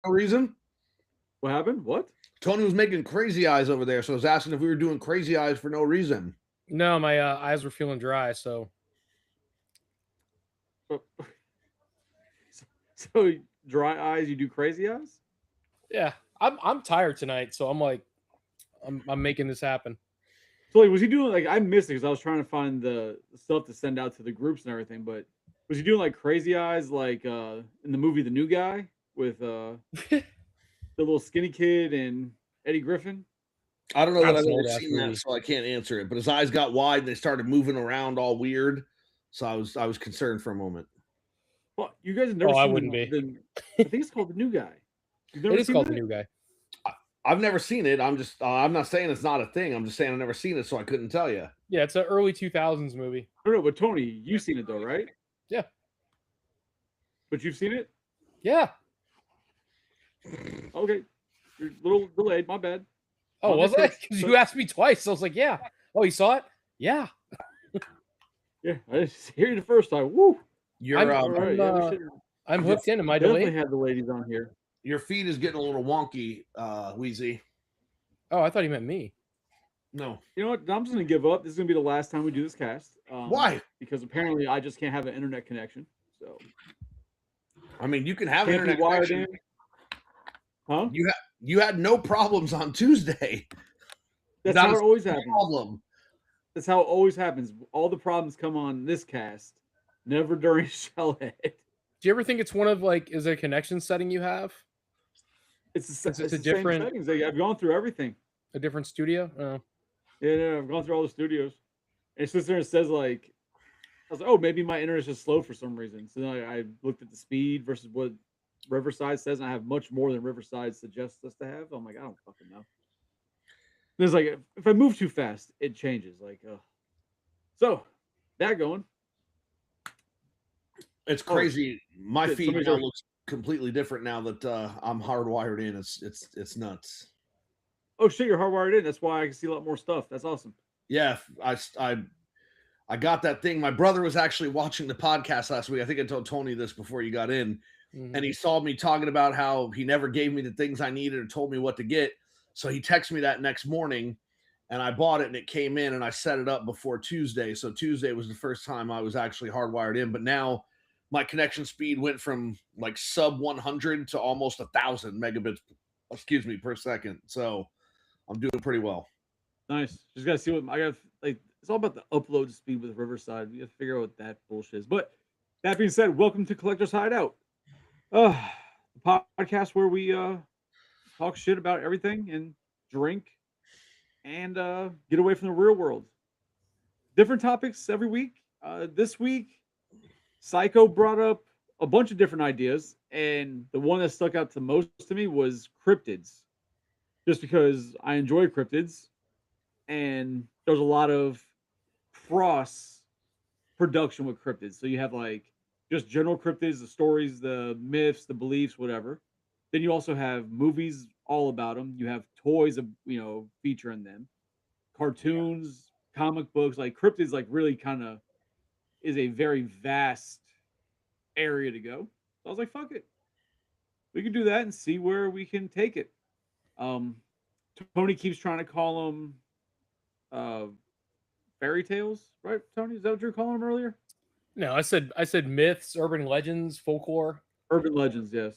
No reason. What happened? What? Tony was making crazy eyes over there, so I was asking if we were doing crazy eyes for no reason. No, my eyes were feeling dry, so So, so dry eyes, you do crazy eyes? yeah, I'm tired tonight, so I'm like, I'm making this happen. So like, was he doing like I missed it because I was trying to find the stuff to send out to the groups and everything, but was he doing like crazy eyes like in the movie The New Guy with the little skinny kid and Eddie Griffin? I don't know that That's I've an ever old ass seen that, movie. so I can't answer it. But his eyes got wide and they started moving around all weird. So I was concerned for a moment. Well, you guys have never Oh, I seen wouldn't be. I think it's called The New Guy. You've It never is seen called The that? New Guy. I've never seen it. I'm not saying it's not a thing. I'm just saying I've never seen it, so I couldn't tell you. Yeah, it's an early 2000s movie. I don't know, but Tony, you've seen it though, right? Yeah, But you've seen it? yeah. Okay. You're a little delayed, my bad. Oh, My was I? mistake. Because you asked me twice. So I was like, yeah. Oh, you saw it? Yeah. Yeah, I just hear you the first time. Woo! Your All right, yeah, we should I'm hooked in. Am I definitely delayed? had the ladies on here. your feed is getting a little wonky, Wheezy. Oh, I thought he meant me. No. You know what? I'm just gonna give up. This is gonna be the last time we do this cast. Why? Because apparently I just can't have an internet connection. So I mean, you can have can't be internet wired connection. in. Huh? You had no problems on Tuesday. That's Not how a it always happens. problem. That's how it always happens. All the problems come on this cast, never during Shellhead. Do you ever think it's one of like, is it a connection setting you have? It's the, It's it's a the same different- settings. Like, I've gone through everything. A different studio? Oh. Yeah, I've gone through all the studios. And it sits there and says like, I was like, oh, maybe my internet's just slow for some reason. So then I looked at the speed versus what Riverside says, and I have much more than Riverside suggests us to have. I'm like, I don't fucking know. There's like, if I move too fast, it changes. Like, so that going. It's crazy. My shit, feed somebody's now already- looks completely different now that I'm hardwired in. It's nuts. Oh shit, you're hardwired in. That's why I can see a lot more stuff. That's awesome. Yeah, I got that thing. My brother was actually watching the podcast last week. I think I told Tony this before you got in, and he saw me talking about how he never gave me the things I needed or told me what to get. So he texted me that next morning, and I bought it, and it came in, and I set it up before Tuesday. So Tuesday was the first time I was actually hardwired in. But now my connection speed went from like sub 100 to almost 1,000 megabits, per second. So I'm doing pretty well. Nice. Just gotta see what I got. Like, it's all about the upload speed with Riverside. We have to figure out what that bullshit is. But that being said, welcome to Collector's Hideout, the podcast where we talk shit about everything and drink and get away from the real world. Different topics every week. This week, Psycho brought up a bunch of different ideas, and the one that stuck out the most to me was cryptids, just because I enjoy cryptids, and there's a lot of cross production with cryptids. So you have like just general cryptids, the stories, the myths, the beliefs, whatever. Then you also have movies all about them. You have toys, featuring them, cartoons, comic books. Like cryptids, like really kind of is a very vast area to go. So I was like, fuck it, we can do that and see where we can take it. Um, Tony keeps trying to call them uh fairy tales, right? Tony, is that what you were calling them earlier? No, I said myths, urban legends, folklore. Urban legends, yes.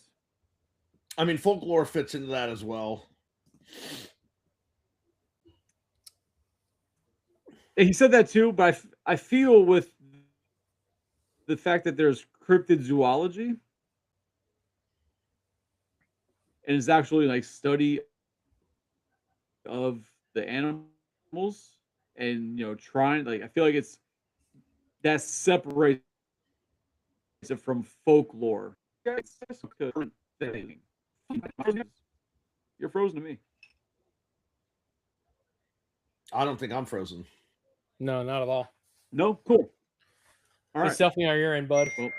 I mean, folklore fits into that as well. And he said that too, but I feel with the fact that there's cryptid zoology and it's actually like study of the animals and trying, like, I feel like it's that separates it from folklore. It's a different thing. You're frozen to me. I don't think I'm frozen. No, not at all. No, cool. All It's right. definitely on your end, bud. Well,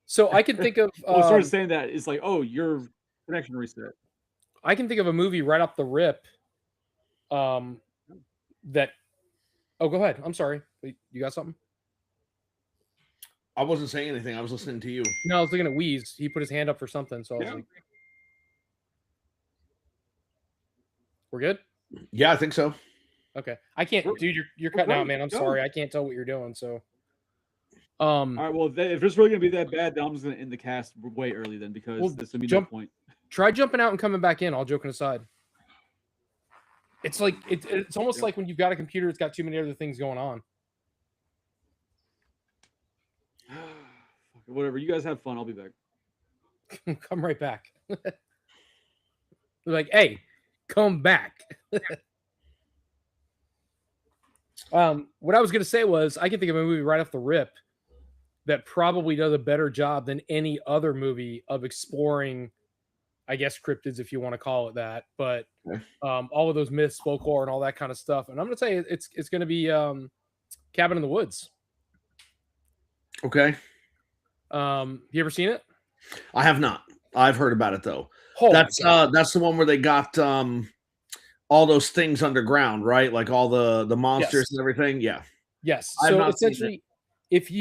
So I can think of. well, sort of saying that it's like, oh, your connection reset. I can think of a movie right off the rip. That. Oh, go ahead. I'm sorry. Wait, you got something? I wasn't saying anything. I was listening to you. No, I was looking at Wheeze. He put his hand up for something, so I was Yeah. like, "We're good." Yeah, I think so. Okay, I can't, We're- dude. You're we're cutting out, great. man. I'm Go. sorry, I can't tell what you're doing. So, All right. Well, if it's really gonna be that bad, then I'm just gonna end the cast way early then because Well, there's gonna be jump- no point. try jumping out and coming back in. All joking aside, it's like it's almost Yep. like when you've got a computer, it's got too many other things going on. Fuck it, whatever. You guys have fun. I'll be back. Come right back. They're like, hey, come back. What I was gonna say was I can think of a movie right off the rip that probably does a better job than any other movie of exploring, I guess, cryptids, if you want to call it that, but Okay. all of those myths, folklore, and all that kind of stuff. And I'm gonna say it's gonna be Cabin in the Woods. Okay. You ever seen it? I have not. I've heard about it though. Oh, That's the one where they got all those things underground, right? Like all the monsters Yes. and everything. Yeah. yes. I've So not seen it. essentially, if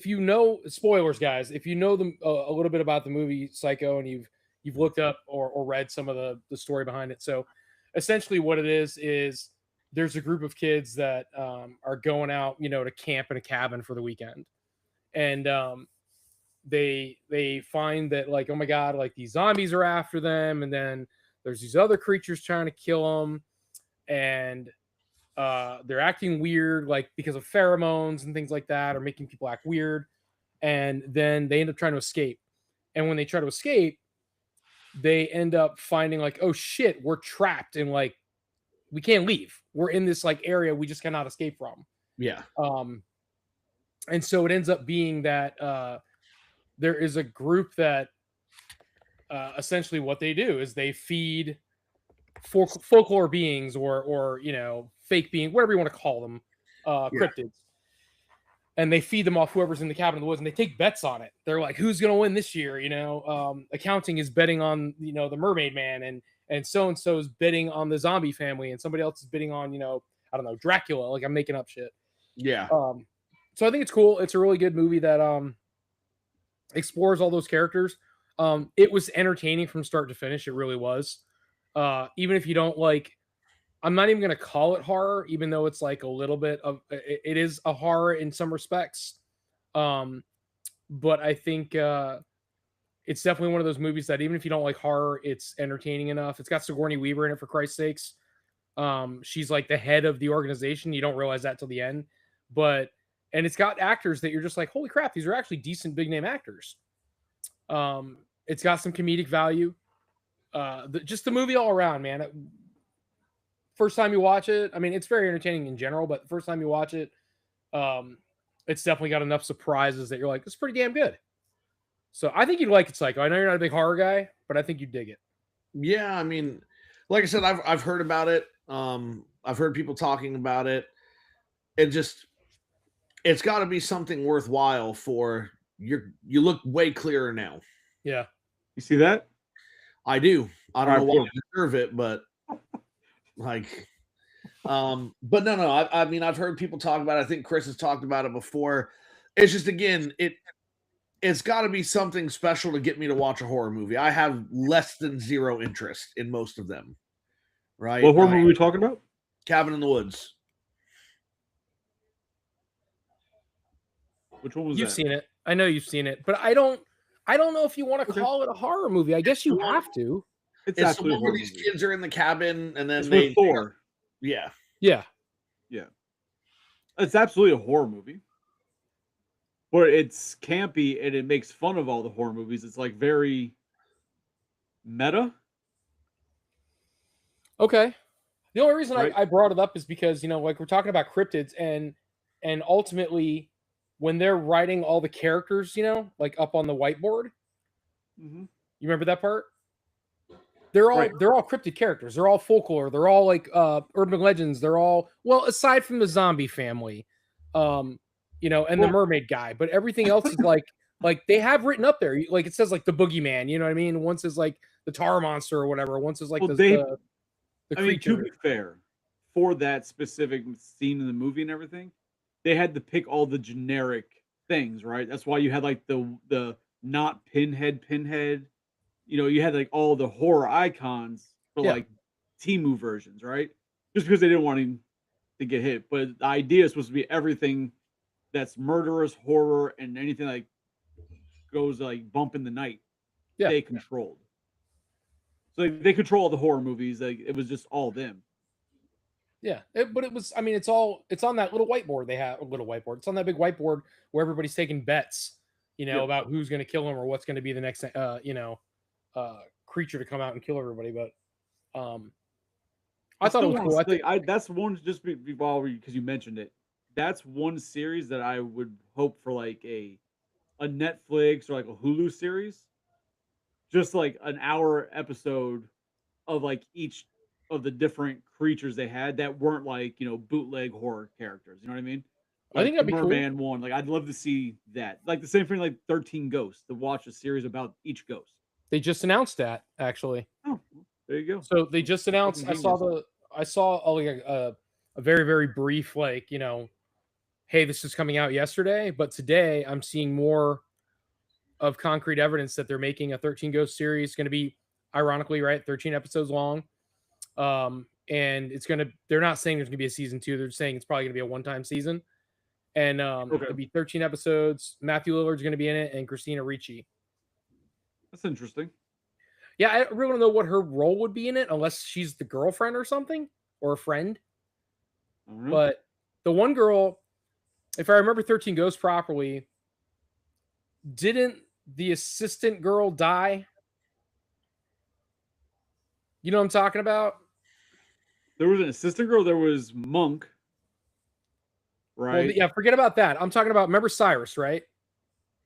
you know, spoilers, guys, if you know a little bit about the movie Psycho and you've looked up or read some of the story behind it. So essentially, what it is there's a group of kids that are going out, to camp in a cabin for the weekend, and they find that, like, oh my god, like these zombies are after them, and then there's these other creatures trying to kill them, and they're acting weird, like because of pheromones and things like that, or making people act weird, and then they end up trying to escape. And when they try to escape, they end up finding, like, oh shit, we're trapped, and like we can't leave. We're in this like area we just cannot escape from. Yeah. And so it ends up being that there is a group that essentially what they do is they feed folklore beings or fake beings, whatever you want to call them, cryptids, and they feed them off whoever's in the cabin in the woods, and they take bets on it. They're like, who's going to win this year? Accounting is betting on the mermaid man, and so is bidding on the zombie family, and somebody else is bidding on I don't know, Dracula. Like, I'm making up shit. Yeah. So I think it's cool. It's a really good movie that explores all those characters. It was entertaining from start to finish. It really was. Even if you don't like, I'm not even going to call it horror, even though it's like a little bit of, it is a horror in some respects. But I think it's definitely one of those movies that even if you don't like horror, it's entertaining enough. It's got Sigourney Weaver in it, for Christ's sakes. She's like the head of the organization. You don't realize that till the end, and it's got actors that you're just like, holy crap, these are actually decent big name actors. It's got some comedic value. Just the movie all around, man. First time you watch it, I mean, it's very entertaining in general, but the first time you watch it, it's definitely got enough surprises that you're like, it's pretty damn good. So I think you'd like it, Psycho. I know you're not a big horror guy, but I think you'd dig it. Yeah, I mean, like I said, I've heard about it. I've heard people talking about it. It's got to be something worthwhile for you look way clearer now. Yeah. You see that? I do. I don't All know right, why cool. I deserve it, but like, but no. I mean, I've heard people talk about it. I think Chris has talked about it before. It's just, again, it's got to be something special to get me to watch a horror movie. I have less than zero interest in most of them. Right? What horror movie are we talking about? Cabin in the Woods. Which one was You've that? seen it. I know you've seen it, but I don't know if you want to call it a horror movie. I guess you have to. It's the absolutely one a where horror these movie. kids are in the cabin and then It's they with Thor. Yeah. Yeah. It's absolutely a horror movie. But it's campy and it makes fun of all the horror movies. It's like very meta. Okay. The only reason Right. I brought it up is because, like, we're talking about cryptids, and ultimately when they're writing all the characters, like up on the whiteboard, Mm-hmm. you remember that part? They're all Right. they're all cryptid characters. They're all folklore. They're all like urban legends. They're all, well, aside from the zombie family, and the mermaid guy, but everything else is like they have written up there. Like, it says like the boogeyman, you know what I mean? Once is like the tar monster or whatever. Once is like Well, the I mean, to creature. be fair, for that specific scene in the movie and everything, they had to pick all the generic things, right? That's why you had like the not Pinhead. You know, you had like all the horror icons for Yeah. like Timu versions, right? Just because they didn't want him to get hit. But the idea is supposed to be everything that's murderous, horror, and anything like goes like bump in the night. Yeah. They controlled. So like, they control all the horror movies. Like it was just all them. Yeah, but it was. I mean, it's on that little whiteboard they have. A little whiteboard. It's on that big whiteboard where everybody's taking bets. Yeah. About who's going to kill him or what's going to be the next. Creature to come out and kill everybody. But I thought it was cool. That's one just because you mentioned it. That's one series that I would hope for like a Netflix or like a Hulu series, just like an hour episode of like each of the different creatures they had that weren't like bootleg horror characters. You know what I mean? I think that'd be cool. Merman one. Like I'd love to see that. Like the same thing like 13 Ghosts. To watch a series about each ghost. They just announced that actually. Oh, there you go. So they just announced. I saw a very very brief hey, this is coming out yesterday, but today I'm seeing more of concrete evidence that they're making a 13 Ghost series. Going to be ironically 13 episodes long. And they're not saying there's gonna be a season 2. They're saying it's probably gonna be a one-time season. And it'll be 13 episodes. Matthew Lillard's gonna be in it, and Christina Ricci. That's interesting. Yeah, I really don't know what her role would be in it, unless she's the girlfriend or something, or a friend. But the one girl, if I remember 13 Ghosts properly, didn't the assistant girl die? You know what I'm talking about? There was an assistant girl. There was Monk. Right. Well, yeah, forget about that. I'm talking about, remember Cyrus, right?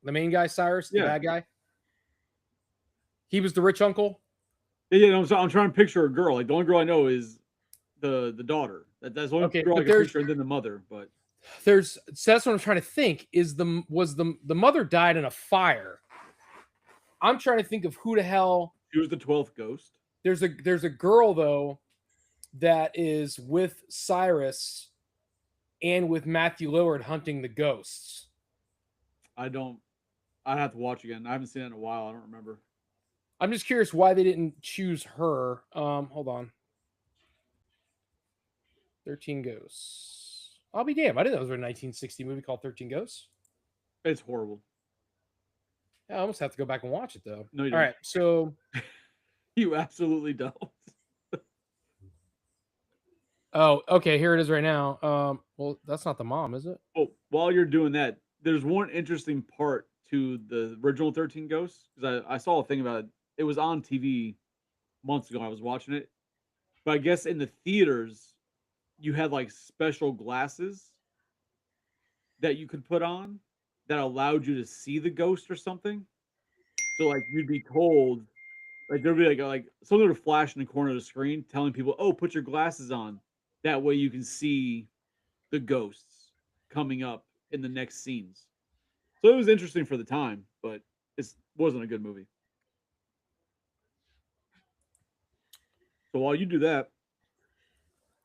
The main guy, Cyrus, the bad guy. He was the rich uncle. Yeah, I'm trying to picture a girl. Like the only girl I know is the daughter. That's the only girl I can picture, and then the mother. But so that's what I'm trying to think. Was the mother died in a fire? I'm trying to think of who the hell. She was the 12th ghost. There's a girl though that is with Cyrus and with Matthew Lillard hunting the ghosts. I'd have to watch again. I haven't seen it in a while. I don't remember. I'm just curious why they didn't choose her. Hold on. 13 Ghosts. I'll be damned. I didn't know there was a 1960 movie called 13 Ghosts. It's horrible. Yeah, I almost have to go back and watch it though. No, you don't. All right, so you absolutely don't. Oh, okay. Here it is right now. Well, that's not the mom, is it? Oh, while you're doing that, there's one interesting part to the original 13 Ghosts, because I saw a thing about it. It was on TV months ago. I was watching it, but I guess in the theaters, you had like special glasses that you could put on that allowed you to see the ghost or something. So like you'd be told, like there'd be like something would flash in the corner of the screen telling people, "Oh, put your glasses on." That way you can see the ghosts coming up in the next scenes. So it was interesting for the time, but it wasn't a good movie. So while you do that,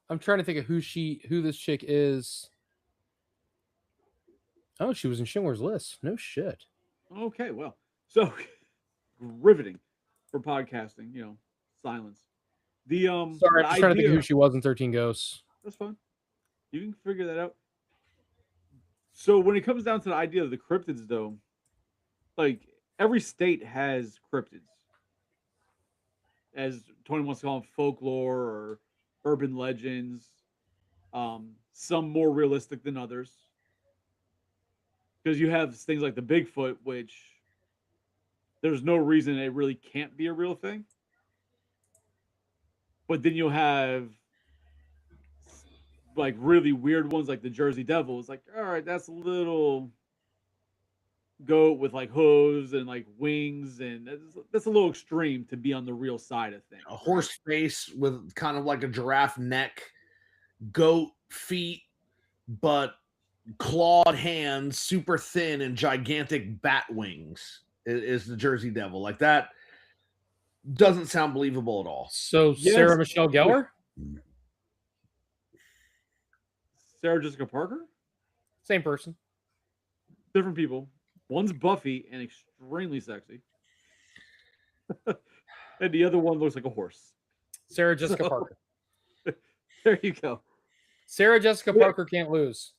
I'm trying to think of who this chick is. Oh, she was in Schindler's List. No shit. Okay, well, so riveting for podcasting, silence. Sorry, I'm just trying to think of who she was in 13 Ghosts. That's fine. You can figure that out. So when it comes down to the idea of the cryptids, though, like every state has cryptids, as Tony wants to call them, folklore or urban legends. Some more realistic than others, because you have things like the Bigfoot, which there's no reason it really can't be a real thing. But then you'll have like really weird ones like the Jersey Devil. It's like, all right, that's a little goat with like hooves and like wings, and that's a little extreme to be on the real side of things. A horse face with kind of like a giraffe neck, goat feet, but clawed hands, super thin, and gigantic bat wings is the Jersey Devil. Like that doesn't sound believable at all. So yes. Sarah Michelle Gellar? Sarah Jessica Parker? Same person. different people. One's Buffy and extremely sexy, and the other one looks like a horse. Sarah Jessica Parker. There you go. Sarah Jessica Parker can't lose.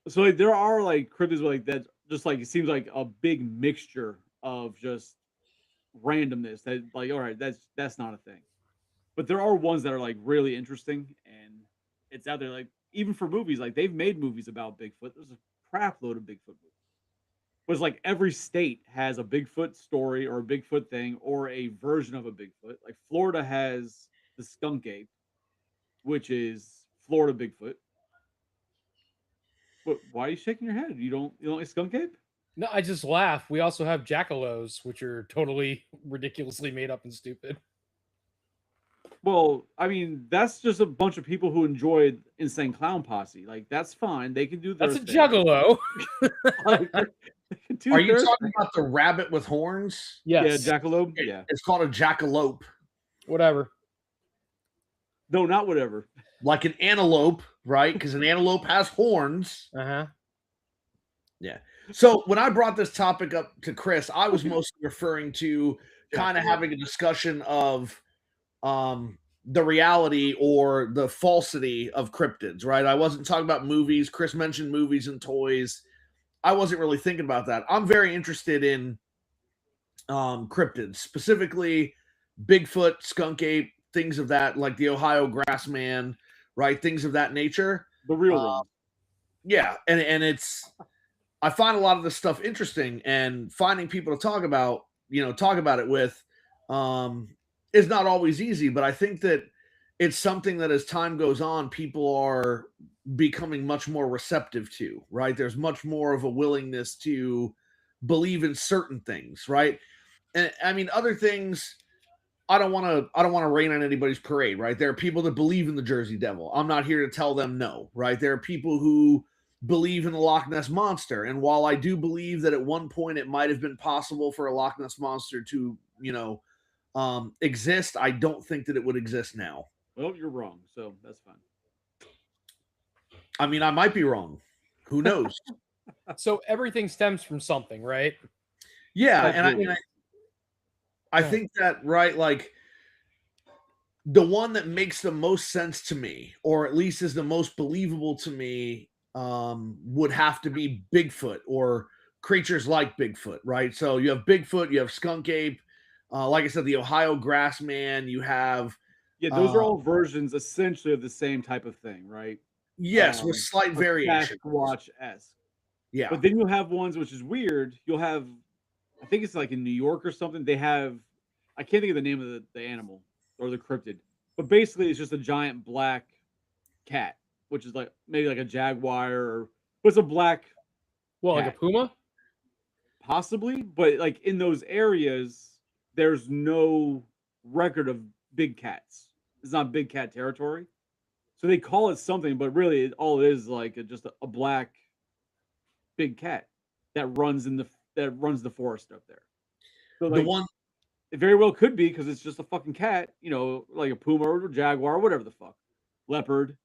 So like there are like cryptids like that, just like it seems like a big mixture of just randomness. That like, all right, that's not a thing. But there are ones that are like really interesting, and it's out there. Like even for movies, like they've made movies about Bigfoot. There's a crap load of Bigfoot movies. But it's like every state has a Bigfoot story or a Bigfoot thing or a version of a Bigfoot. Like Florida has the skunk ape, which is Florida Bigfoot. But why are you shaking your head? You don't like skunk ape? No, I just laugh. We also have jackalos, which are totally ridiculously made up and stupid. Well, I mean, that's just a bunch of people who enjoyed Insane Clown Posse. Like, that's fine. They can do their That's a thing. juggalo. Like, Are you talking about the rabbit with horns? Yes. Yeah, jackalope. Yeah. It's called a jackalope. Whatever. No, not whatever. Like an antelope, right? Because an antelope has horns. Uh-huh. Yeah. So when I brought this topic up to Chris, I was mostly referring to kind of having a discussion of the reality or the falsity of cryptids, right? I wasn't talking about movies. Chris mentioned movies and toys. I wasn't really thinking about that. I'm very interested in cryptids, specifically Bigfoot, skunk ape, things of that, like the Ohio grassman, right? Things of that nature. The real one. Yeah, and it's I find a lot of this stuff interesting, and finding people to talk about it with is not always easy, but I think that it's something that as time goes on, people are becoming much more receptive to, right? There's much more of a willingness to believe in certain things, right? And I mean, other things, I don't want to rain on anybody's parade, right? There are people that believe in the Jersey Devil. I'm not here to tell them no, right? There are people who believe in the Loch Ness Monster. And while I do believe that at one point it might have been possible for a Loch Ness Monster to, exist, I don't think that it would exist now. Well, you're wrong, so that's fine. I mean, I might be wrong. Who knows? So everything stems from something, right? Yeah, and I think that, right, like the one that makes the most sense to me, or at least is the most believable to me, would have to be Bigfoot or creatures like Bigfoot, right? So you have Bigfoot, you have skunk ape, like I said, the Ohio grassman, you have those are all versions essentially of the same type of thing, right? Yes, with slight variation. Sasquatch-esque. Yeah. But then you have ones which is weird. You'll have, I think it's like in New York or something. They have, I can't think of the name of the animal or the cryptid, but basically it's just a giant black cat, which is like maybe like a jaguar or what's a black Well, cat. like a puma? Possibly, but like in those areas, there's no record of big cats. It's not big cat territory. So they call it something, but really all it is like just a black big cat that runs the forest up there. So like, the one it very well could be because it's just a fucking cat, like a puma or a jaguar or whatever the fuck, leopard,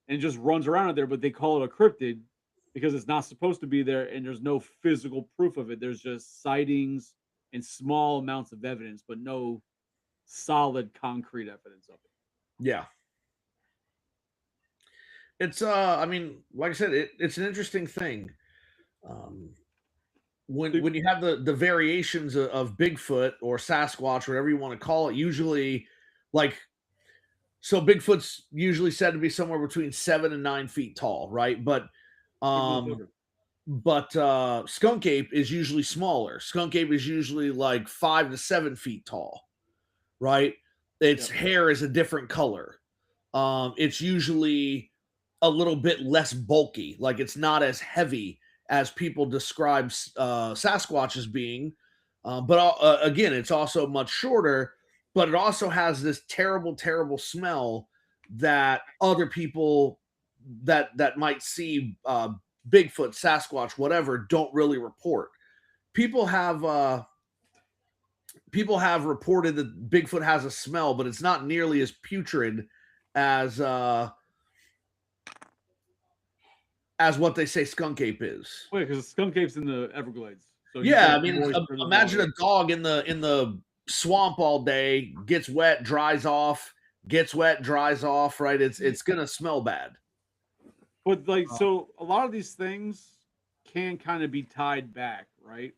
and it just runs around out there. But they call it a cryptid because it's not supposed to be there, and there's no physical proof of it. There's just sightings and small amounts of evidence, but no solid concrete evidence of it. Yeah. It's I mean, like I said, it's an interesting thing. When you have the variations of Bigfoot or Sasquatch, whatever you want to call it, usually so Bigfoot's usually said to be somewhere between 7 and 9 feet tall, right? But skunk ape is usually smaller. Skunk ape is usually like 5 to 7 feet tall, right? Its hair is a different color. It's usually a little bit less bulky, like it's not as heavy as people describe Sasquatch as being. But again, it's also much shorter, but it also has this terrible, terrible smell that other people that might see Bigfoot, Sasquatch, whatever, don't really report. People have reported that Bigfoot has a smell, but it's not nearly as putrid as as what they say skunk ape is. Wait, because skunk ape's in the Everglades. So Yeah, I mean, imagine a dog in the swamp all day, gets wet, dries off, gets wet, dries off. Right? It's gonna smell bad. But like, so a lot of these things can kind of be tied back, right?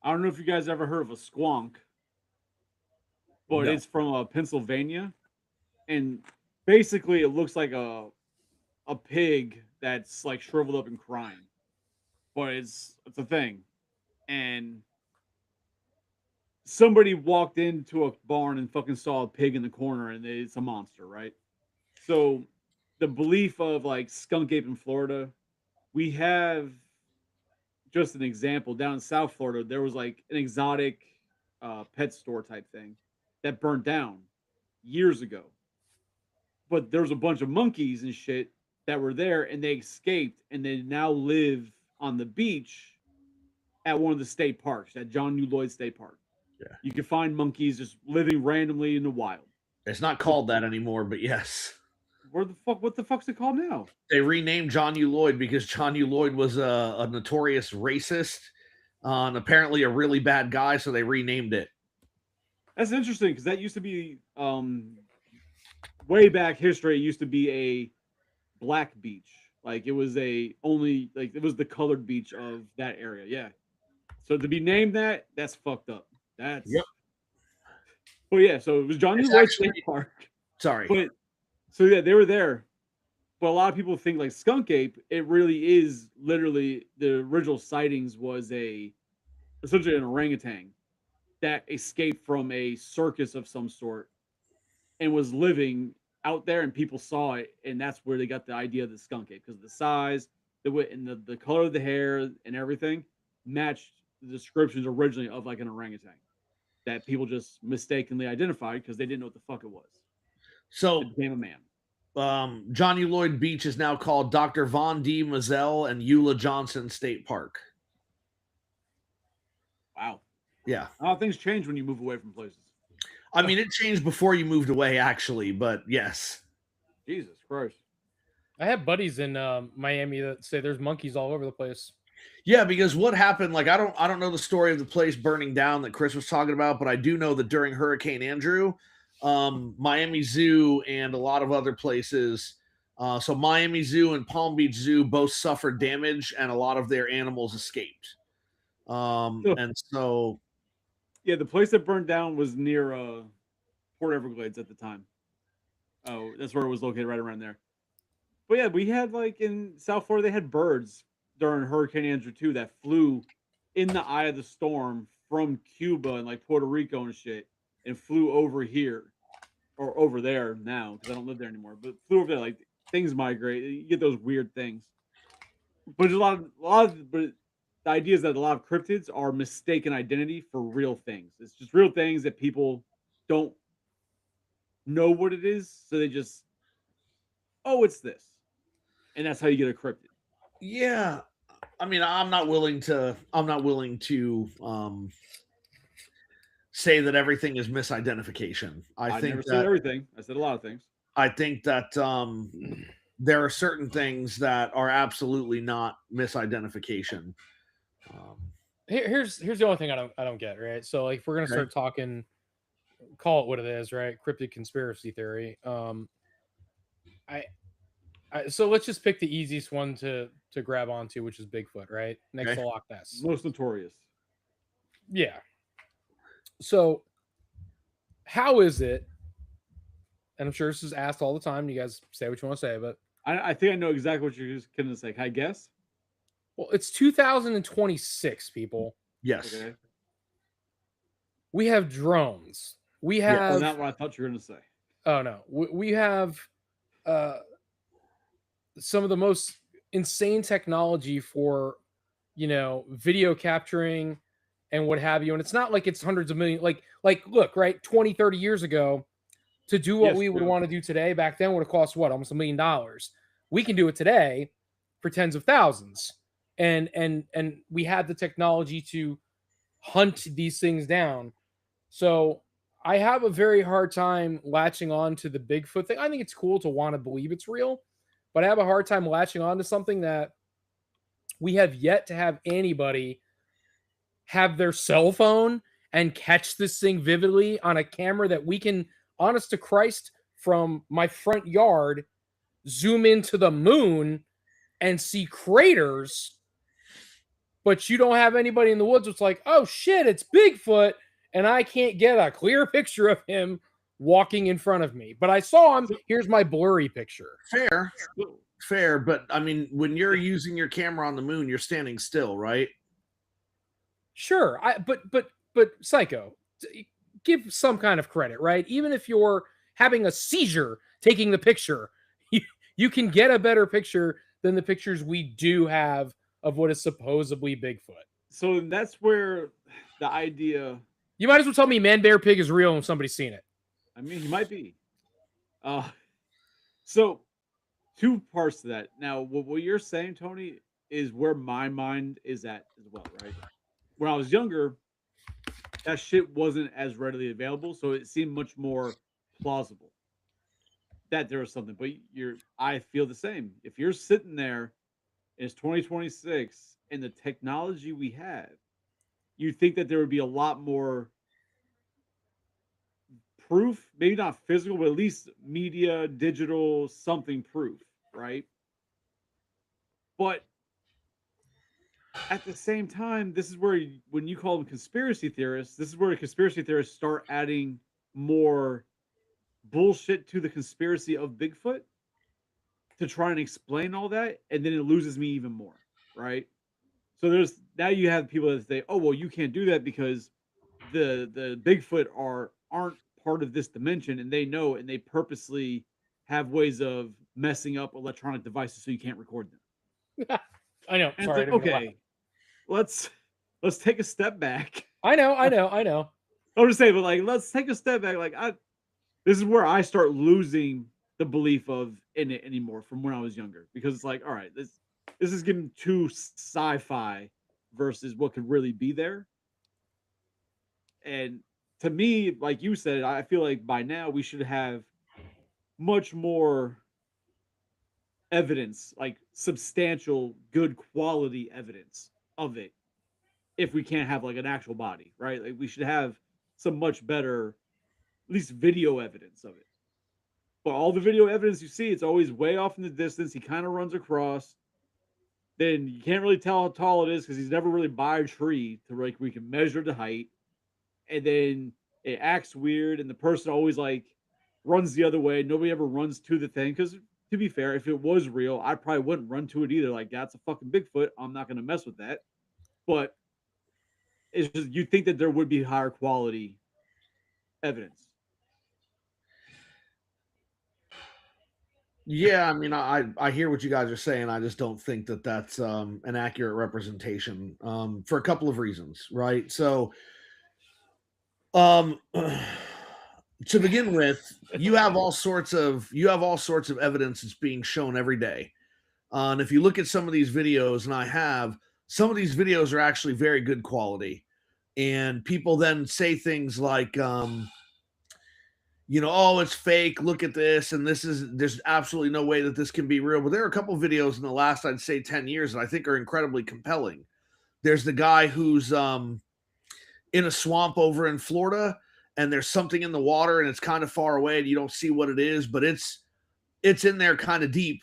I don't know if you guys ever heard of a squonk, but No. it's from Pennsylvania, and basically it looks like a pig that's like shriveled up and crying, but it's a thing, and somebody walked into a barn and fucking saw a pig in the corner, and it's a monster, right? So the belief of like skunk ape in Florida, we have just an example down in South Florida. There was like an exotic pet store type thing that burnt down years ago, but there's a bunch of monkeys and shit that were there, and they escaped, and they now live on the beach at one of the state parks, at John New Lloyd State Park. Yeah. You can find monkeys just living randomly in the wild. It's not called that anymore, but yes. What the fuck's it called now? They renamed John U. Lloyd because John U. Lloyd was a notorious racist and apparently a really bad guy, so they renamed it. That's interesting because that used to be way back history. It used to be a black beach. Like it was it was the colored beach of that area. Yeah. So to be named that, that's fucked up. That's Yep. Well, yeah. So it was John New Lloyd State Park. Sorry. But so yeah, they were there. But a lot of people think like skunk ape. It really is literally the original sightings was essentially an orangutan that escaped from a circus of some sort and was living out there, and people saw it, and that's where they got the idea of the skunk ape because the size, the width, and the color of the hair and everything matched the descriptions originally of like an orangutan that people just mistakenly identified because they didn't know what the fuck it was. So it became a man. John U. Lloyd Beach is now called Dr. Von D. Mazel and Eula Johnson State Park. Wow. Yeah. A lot of things change when you move away from places. I mean, it changed before you moved away, actually, but yes. Jesus Christ. I have buddies in Miami that say there's monkeys all over the place. Yeah, because what happened, like I don't know the story of the place burning down that Chris was talking about, but I do know that during Hurricane Andrew, Miami Zoo and a lot of other places, so Miami Zoo and Palm Beach Zoo both suffered damage and a lot of their animals escaped. And so yeah, the place that burned down was near Port Everglades at the time. Oh, that's where it was located, right around there. But yeah, we had like in South Florida, they had birds during Hurricane Andrew too that flew in the eye of the storm from Cuba and like Puerto Rico and shit, and flew over here or over there now because I don't live there anymore. But flew over there, like things migrate. You get those weird things. But there's a lot of but the idea is that a lot of cryptids are mistaken identity for real things. It's just real things that people don't know what it is, so they just, oh, it's this, and that's how you get a cryptid. Yeah, I mean, I'm not willing to say that everything is misidentification. I think never said everything. I said a lot of things. I think that there are certain things that are absolutely not misidentification. Here's the only thing I don't get, right? So like if we're gonna start talking, call it what it is, right? Cryptid conspiracy theory. So let's just pick the easiest one to grab onto, which is Bigfoot, right? Next to Loch Ness. Most notorious. Yeah. So how is it? And I'm sure this is asked all the time. You guys say what you want to say, but I think I know exactly what you're going to say. Can I guess? Well, it's 2026, people. Yes. Okay. We have drones. We have. Well, not what I thought you were going to say. Oh no, we have some of the most insane technology for, video capturing and what have you. And it's not like it's hundreds of millions. Like look, right, 20, 30 years ago, to do what we would want to do today, back then would have cost what, almost $1 million. We can do it today for tens of thousands. And we had the technology to hunt these things down. So I have a very hard time latching on to the Bigfoot thing. I think it's cool to want to believe it's real, but I have a hard time latching on to something that we have yet to have anybody have their cell phone and catch this thing vividly on a camera that we can, honest to Christ, from my front yard, zoom into the moon and see craters. But you don't have anybody in the woods. It's like, oh shit, it's Bigfoot, and I can't get a clear picture of him walking in front of me. But I saw him. Here's my blurry picture. Fair, but I mean, when you're using your camera on the moon, you're standing still, right? Sure, but Psycho, give some kind of credit, right? Even if you're having a seizure taking the picture, you can get a better picture than the pictures we do have of what is supposedly Bigfoot. So that's where the idea. You might as well tell me Man Bear Pig is real when somebody's seen it. I mean, he might be. So two parts to that. Now, what you're saying, Tony, is where my mind is at as well, right? When I was younger, that shit wasn't as readily available, so it seemed much more plausible that there was something. But I feel the same. If you're sitting there, it's 2026, and the technology we have, you'd think that there would be a lot more proof, maybe not physical, but at least media, digital, something proof, right? But at the same time, this is where when you call them conspiracy theorists, this is where the conspiracy theorists start adding more bullshit to the conspiracy of Bigfoot to try and explain all that, and then it loses me even more, right? So now you have people that say, "Oh, well, you can't do that because the Bigfoot aren't part of this dimension, and they know, and they purposely have ways of messing up electronic devices so you can't record them." I know. And Sorry, it's like, okay, let's take a step back. I know. I'm just saying, but like, let's take a step back. Like, this is where I start losing the belief in it anymore from when I was younger, because it's like, all right, this is getting too sci-fi versus what could really be there. And to me, like you said, I feel like by now we should have much more evidence, like substantial, good quality evidence of it, if we can't have like an actual body, right? Like we should have some much better, at least video evidence of it. But all the video evidence you see, it's always way off in the distance. He kind of runs across. Then you can't really tell how tall it is because he's never really by a tree to like we can measure the height. And then it acts weird, and the person always like runs the other way. Nobody ever runs to the thing because, to be fair, if it was real, I probably wouldn't run to it either. Like, that's a fucking Bigfoot. I'm not going to mess with that. But it's just, you think that there would be higher quality evidence. Yeah, I mean, I hear what you guys are saying. I just don't think that that's an accurate representation for a couple of reasons, right? So, to begin with, you have all sorts of evidence that's being shown every day. And if you look at some of these videos, and some of these videos are actually very good quality, and people then say things like, oh, it's fake. Look at this, and there's absolutely no way that this can be real. But there are a couple of videos in the last, I'd say, 10 years that I think are incredibly compelling. There's the guy who's in a swamp over in Florida, and there's something in the water, and it's kind of far away, and you don't see what it is, but it's in there kind of deep,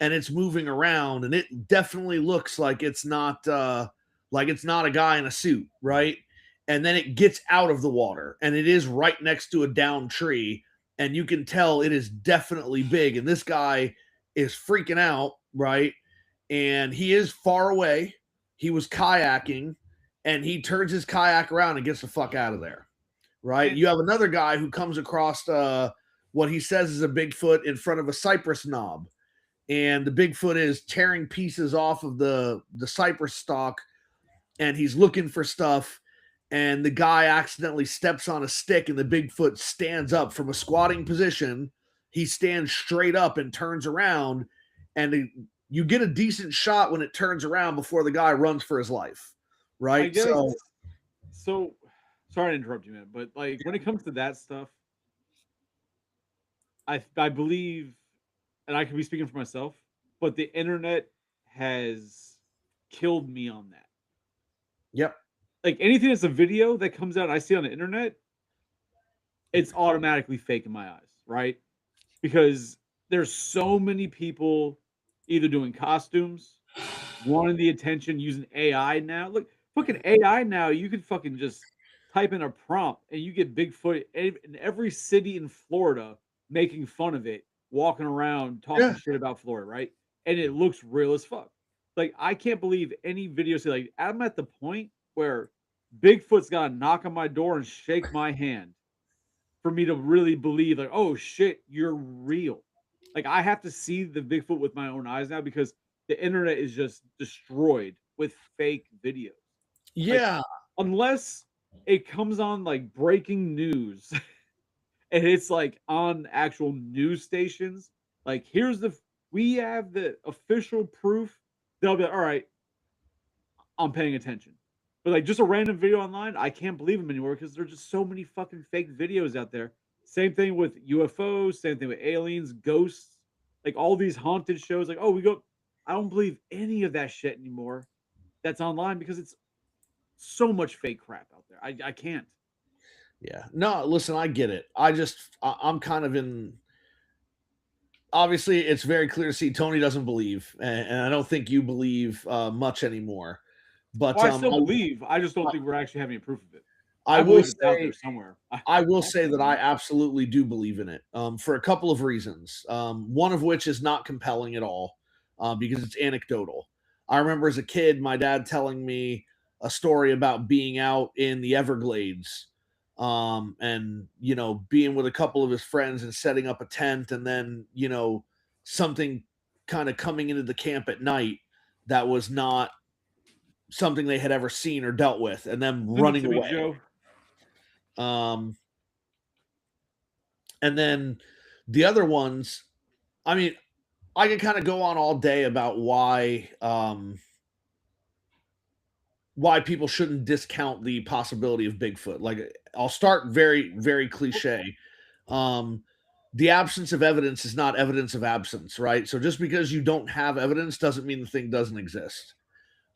and it's moving around, and it definitely looks like it's not a guy in a suit, right? And then it gets out of the water, and it is right next to a downed tree, and you can tell it is definitely big, and this guy is freaking out, right? And he is far away. He was kayaking, and he turns his kayak around and gets the fuck out of there, right? You have another guy who comes across what he says is a Bigfoot in front of a cypress knob, and the Bigfoot is tearing pieces off of the cypress stalk, and he's looking for stuff, and the guy accidentally steps on a stick, and the Bigfoot stands up from a squatting position. He stands straight up and turns around, and you get a decent shot when it turns around before the guy runs for his life, right? So sorry to interrupt you, man, but like when it comes to that stuff, I believe, and I could be speaking for myself, but the internet has killed me on that. Yep. Like anything that's a video that comes out and I see on the internet, it's automatically fake in my eyes, right? Because there's so many people either doing costumes, wanting the attention, using AI now. Look, fucking AI now, you can fucking just type in a prompt and you get Bigfoot in every city in Florida making fun of it, walking around talking Yeah. shit about Florida, right? And it looks real as fuck. Like I can't believe any video say like I'm at the point where Bigfoot's gotta knock on my door and shake my hand for me to really believe like, oh shit, you're real. Like I have to see the Bigfoot with my own eyes now because the internet is just destroyed with fake videos. Yeah. Unless it comes on like breaking news and it's like on actual news stations, like we have the official proof, they'll be like, all right, I'm paying attention. But like just a random video online, I can't believe them anymore because there's just so many fucking fake videos out there. Same thing with UFOs, same thing with aliens, ghosts, like all these haunted shows. Like, I don't believe any of that shit anymore that's online because it's so much fake crap out there. I can't. Yeah. No, listen, I get it. I'm kind of in. Obviously, it's very clear to see Tony doesn't believe, and I don't think you believe much anymore. But I still believe. I just don't think we're actually having any proof of it. I will believe it's out say, there somewhere. I will say that I absolutely do believe in it for a couple of reasons. One of which is not compelling at all because it's anecdotal. I remember as a kid, my dad telling me a story about being out in the Everglades and, being with a couple of his friends and setting up a tent and then, something kind of coming into the camp at night that was not something they had ever seen or dealt with and then running away. Joe. And then the other ones, I mean, I could kind of go on all day about why people shouldn't discount the possibility of Bigfoot. Like I'll start very, very cliche. The absence of evidence is not evidence of absence, right? So just because you don't have evidence doesn't mean the thing doesn't exist.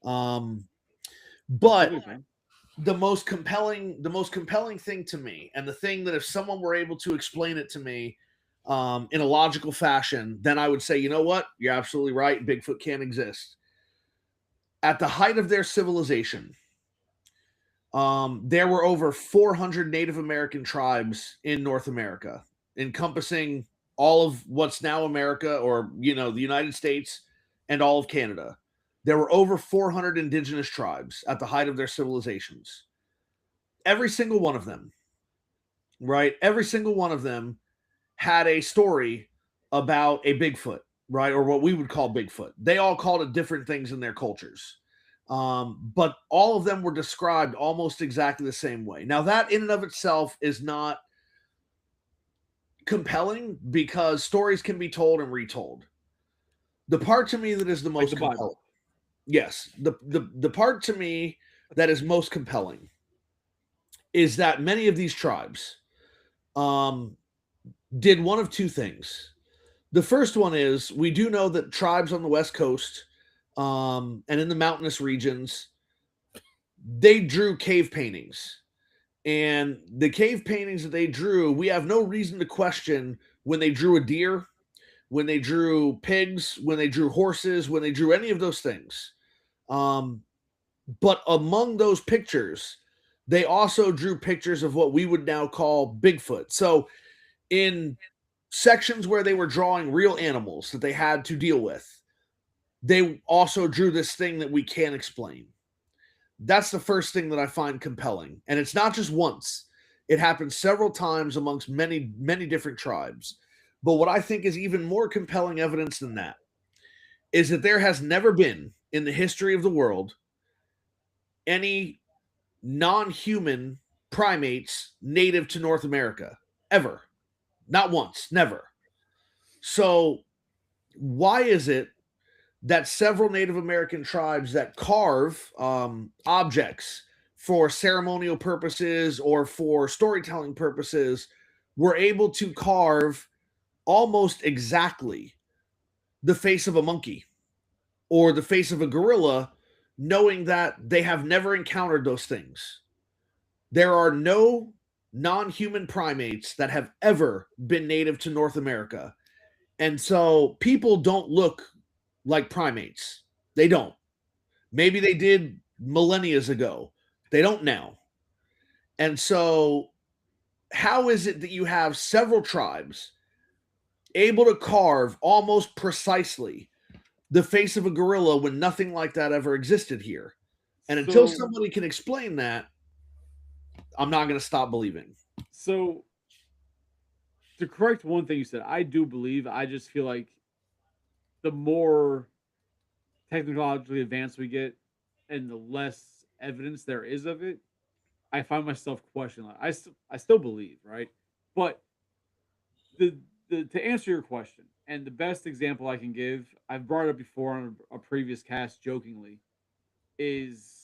But the most compelling thing to me, and the thing that if someone were able to explain it to me in a logical fashion, then I would say, you know what? You're absolutely right. Bigfoot can't exist. At the height of their civilization, there were over 400 Native American tribes in North America, encompassing all of what's now America, or, the United States and all of Canada. There were over 400 indigenous tribes at the height of their civilizations. Every single one of them, right? Every single one of them had a story about a Bigfoot, right? Or what we would call Bigfoot. They all called it different things in their cultures. But all of them were described almost exactly the same way. Now, that in and of itself is not compelling because stories can be told and retold. The part to me that is the most compelling. Yes, the part to me that is most compelling is that many of these tribes did one of two things. The first one is we do know that tribes on the West Coast and in the mountainous regions, they drew cave paintings. And the cave paintings that they drew, we have no reason to question when they drew a deer, when they drew pigs, when they drew horses, when they drew any of those things. But among those pictures, they also drew pictures of what we would now call Bigfoot. So in sections where they were drawing real animals that they had to deal with, they also drew this thing that we can't explain. That's the first thing that I find compelling. And it's not just once. It happened several times amongst many, many different tribes. But what I think is even more compelling evidence than that is that there has never been in the history of the world any non-human primates native to North America. Ever. Not once. Never. So why is it that several Native American tribes that carve objects for ceremonial purposes or for storytelling purposes were able to carve almost exactly the face of a monkey or the face of a gorilla knowing that they have never encountered those things. There are no non-human primates that have ever been native to North America. And so people don't look like primates. They don't. Maybe they did millennia ago. They don't now. And so how is it that you have several tribes able to carve almost precisely the face of a gorilla when nothing like that ever existed here? And until somebody can explain that, I'm not going to stop believing. So, to correct one thing you said, I do believe. I just feel like the more technologically advanced we get, and the less evidence there is of it, I find myself questioning. Like, I still believe, right? But the to answer your question, and the best example I can give, I've brought it up before on a previous cast jokingly, is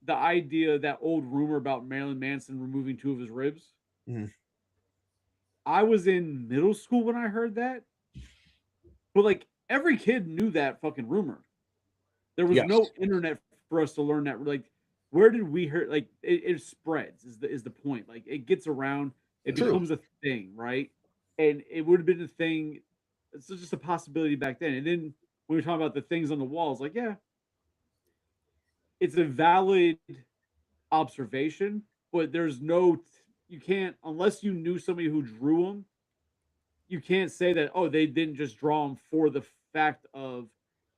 the idea, that old rumor about Marilyn Manson removing 2 of his ribs. Mhm. I was in middle school when I heard that, but like every kid knew that fucking rumor. There was Yes. no internet for us to learn that. Like, where did we hear? Like, it spreads is the point. Like, it gets around. It True. becomes a thing, right? And it would have been a thing. It's just a possibility back then. And then when we were talking about the things on the walls, like, yeah, it's a valid observation, but there's no, you can't, unless you knew somebody who drew them, you can't say that, oh, they didn't just draw them for the fact of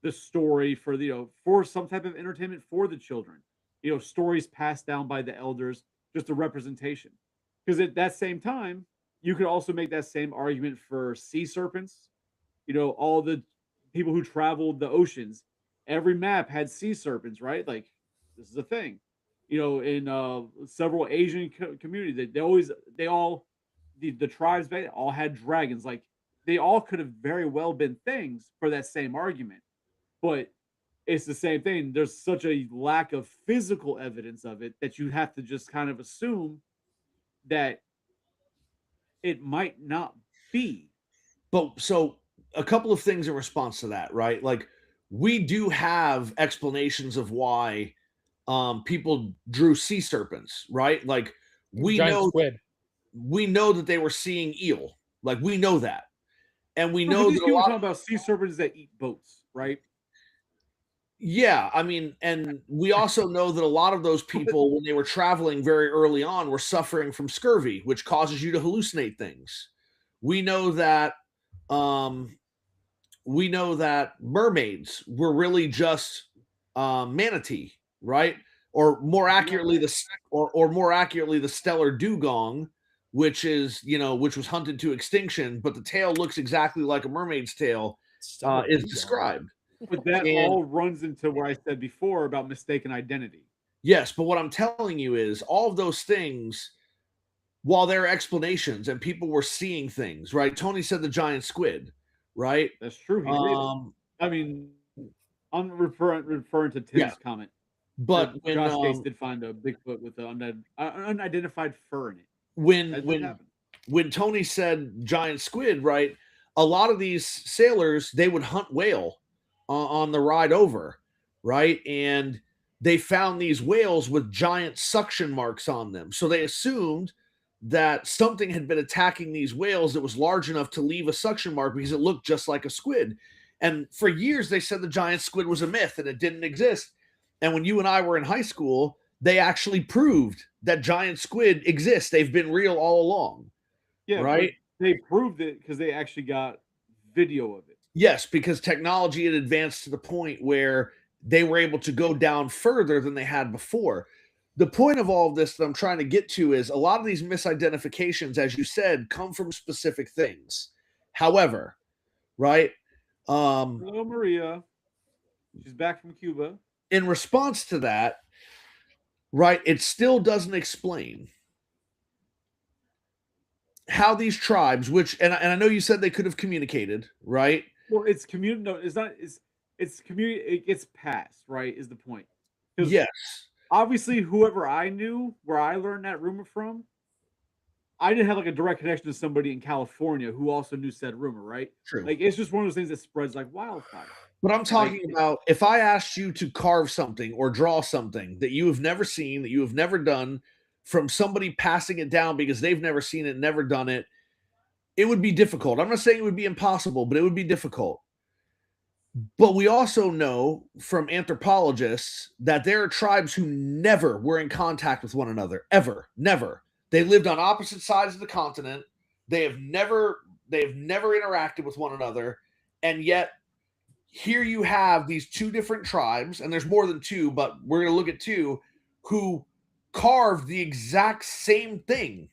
the story, for the, for some type of entertainment for the children, stories passed down by the elders, just a representation. Because at that same time, you could also make that same argument for sea serpents. All the people who traveled the oceans, every map had sea serpents, right? Like, this is a thing. In several Asian communities, the tribes, they all had dragons. Like, they all could have very well been things for that same argument, but it's the same thing. There's such a lack of physical evidence of it that you have to just kind of assume that it might not be. But so a couple of things in response to that, right? Like, we do have explanations of why people drew sea serpents, right? Like, we Giant know squid. we know that they were seeing eel. Like, we know that. And we No, but know these that a people lot talking about sea serpents that eat boats, right? Yeah, I mean, and we also know that a lot of those people, when they were traveling very early on, were suffering from scurvy, which causes you to hallucinate things. We know that um we know that mermaids were really just manatee, right? Or more accurately, more accurately, the stellar dugong, which is, which was hunted to extinction, but the tail looks exactly like a mermaid's tail, is described. But that And all runs into what I said before about mistaken identity. yes, but what I'm telling you is all of those things, while there are explanations and people were seeing things, right? Tony said the giant squid, right? That's true. He did. I mean, I'm referring to Yeah, Tim's comment. but That Josh Gates did find a Bigfoot with an unidentified fur in it. That did happen. when Tony said giant squid, right? A lot of these sailors, they would hunt whale on the ride over, right? And they found these whales with giant suction marks on them. So they assumed that something had been attacking these whales that was large enough to leave a suction mark because it looked just like a squid. And for years, they said the giant squid was a myth and it didn't exist. And when you and I were in high school, they actually proved that giant squid exists. They've been real all along. Yeah, right? They proved it because they actually got video of it. Yes, because technology had advanced to the point where they were able to go down further than they had before. The point of all of this that I'm trying to get to is a lot of these misidentifications, as you said, come from specific things. However, right? Hello, Maria. She's back from Cuba. In response to that, right, it still doesn't explain how these tribes, which and I know you said they could have communicated, right? Well, it's community. No, it's not. It's community. It gets passed, right? Is the point? Yes. Obviously, whoever I knew, where I learned that rumor from, I didn't have like a direct connection to somebody in California who also knew said rumor, right? True. Like, it's just one of those things that spreads like wildfire. But I'm talking about if I asked you to carve something or draw something that you have never seen, that you have never done, from somebody passing it down because they've never seen it, never done it, it would be difficult. I'm not saying it would be impossible, but it would be difficult. But we also know from anthropologists that there are tribes who never were in contact with one another, ever, never. They lived on opposite sides of the continent. They have never interacted with one another, and yet here you have these two different tribes, and there's more than two, but we're going to look at two, who carved the exact same thing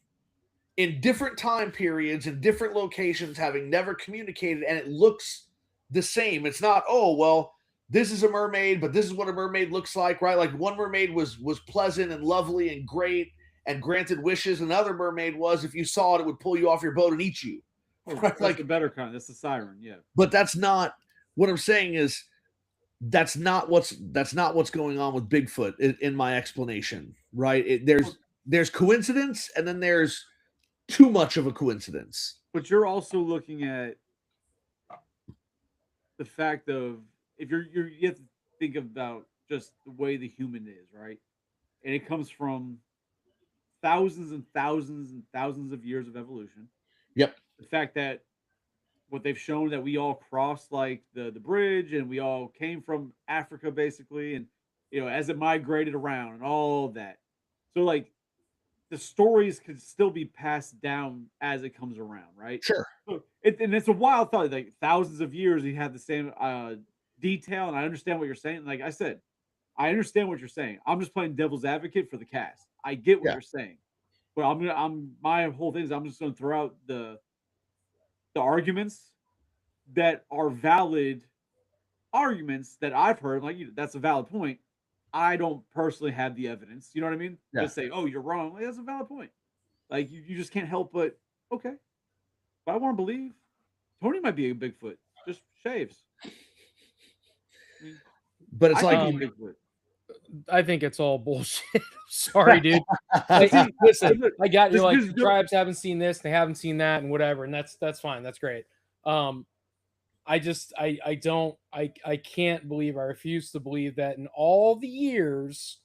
in different time periods in different locations, having never communicated, and it looks the same. It's not, oh, well, this is a mermaid, but this is what a mermaid looks like, right? Like one mermaid was pleasant and lovely and great and granted wishes. Another mermaid was, if you saw it, it would pull you off your boat and eat you. Right? That's like a better kind. That's the siren, yeah. But that's not what I'm saying. Is that's not what's going on with Bigfoot in my explanation, right? There's coincidence, and then there's too much of a coincidence. But you're also looking at the fact of, if you have to think about just the way the human is, right? And it comes from thousands and thousands and thousands of years of evolution. Yep. The fact that what they've shown, that we all crossed like the bridge, and we all came from Africa basically, and as it migrated around and all of that. So like the stories could still be passed down as it comes around, right? Sure. So and it's a wild thought. Like thousands of years, you have the same detail, and I understand what you're saying. Like I said, I understand what you're saying. I'm just playing devil's advocate for the cast. I get what you're saying, but my whole thing is I'm just going to throw out the arguments that are valid arguments that I've heard. Like, that's a valid point. I don't personally have the evidence. You know what I mean? Yeah. Just say, oh, you're wrong. Like, that's a valid point. Like, you just can't help but, okay. But I want to believe Tony might be a Bigfoot. Just shaves. But it's like Bigfoot. I think it's all bullshit. Sorry, dude. Listen, I got you. Like, the tribes haven't seen this, they haven't seen that, and whatever, and that's fine. That's great. I can't believe, I refuse to believe that in all the years,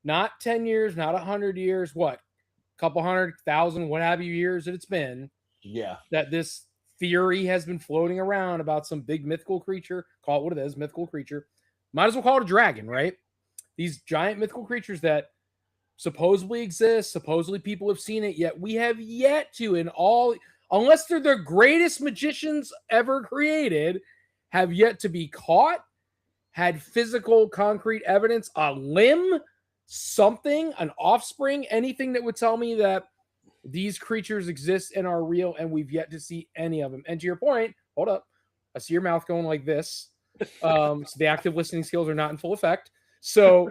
not 10 years, not 100 years, what, couple 100,000, what have you, years that it's been, that this theory has been floating around about some big mythical creature. Call it what it is, mythical creature. Might as well call it a dragon, right? These giant mythical creatures that supposedly exist, supposedly people have seen it, yet we have yet to, in all, unless they're the greatest magicians ever created, have yet to be caught, had physical concrete evidence, a limb, something, an offspring, anything that would tell me that these creatures exist and are real, and we've yet to see any of them. And to your point, hold up, I see your mouth going like this. So the active listening skills are not in full effect. So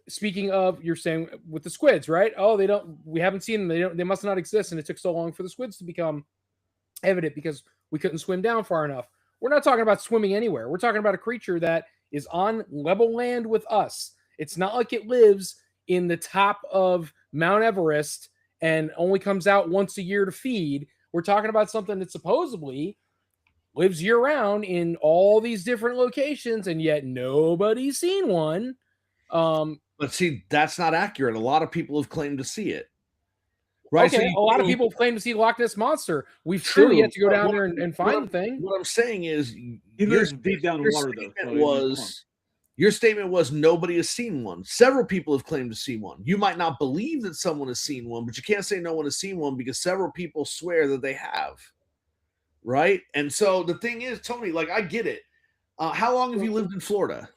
speaking of, you're saying with the squids, right? Oh, we haven't seen them. They must not exist. And it took so long for the squids to become evident because we couldn't swim down far enough. We're not talking about swimming anywhere. We're talking about a creature that is on level land with us. It's not like it lives in the top of Mount Everest and only comes out once a year to feed. We're talking about something that supposedly lives year round in all these different locations, and yet nobody's seen one. But see, that's not accurate. A lot of people have claimed to see it. Right? Okay, so a lot of people claim to see the Loch Ness Monster. We've still yet to go down there and find the thing. What I'm saying is, your deep down the water, though. Your statement was nobody has seen one. Several people have claimed to see one. You might not believe that someone has seen one, but you can't say no one has seen one because several people swear that they have. Right? And so the thing is, Tony, like, I get it. How long have you lived in Florida?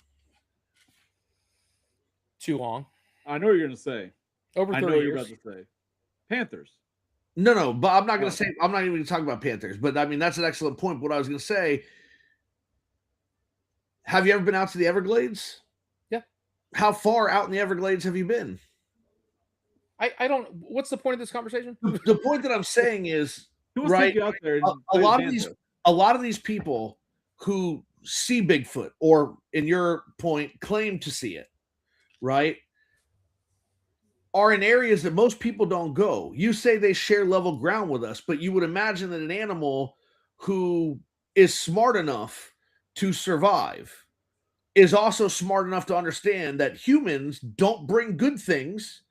Too long. I know what you're going to say. Over 30 I know what you're years. about to say. Panthers. No, but I'm not going to say, I'm not even going to talk about Panthers, but I mean, that's an excellent point. What I was going to say, have you ever been out to the Everglades? Yeah. How far out in the Everglades have you been? I don't, what's the point of this conversation? The point that I'm saying is, right, a lot of these people who see Bigfoot, or in your point, claim to see it, right, are in areas that most people don't go. You say they share level ground with us, but you would imagine that an animal who is smart enough to survive is also smart enough to understand that humans don't bring good things,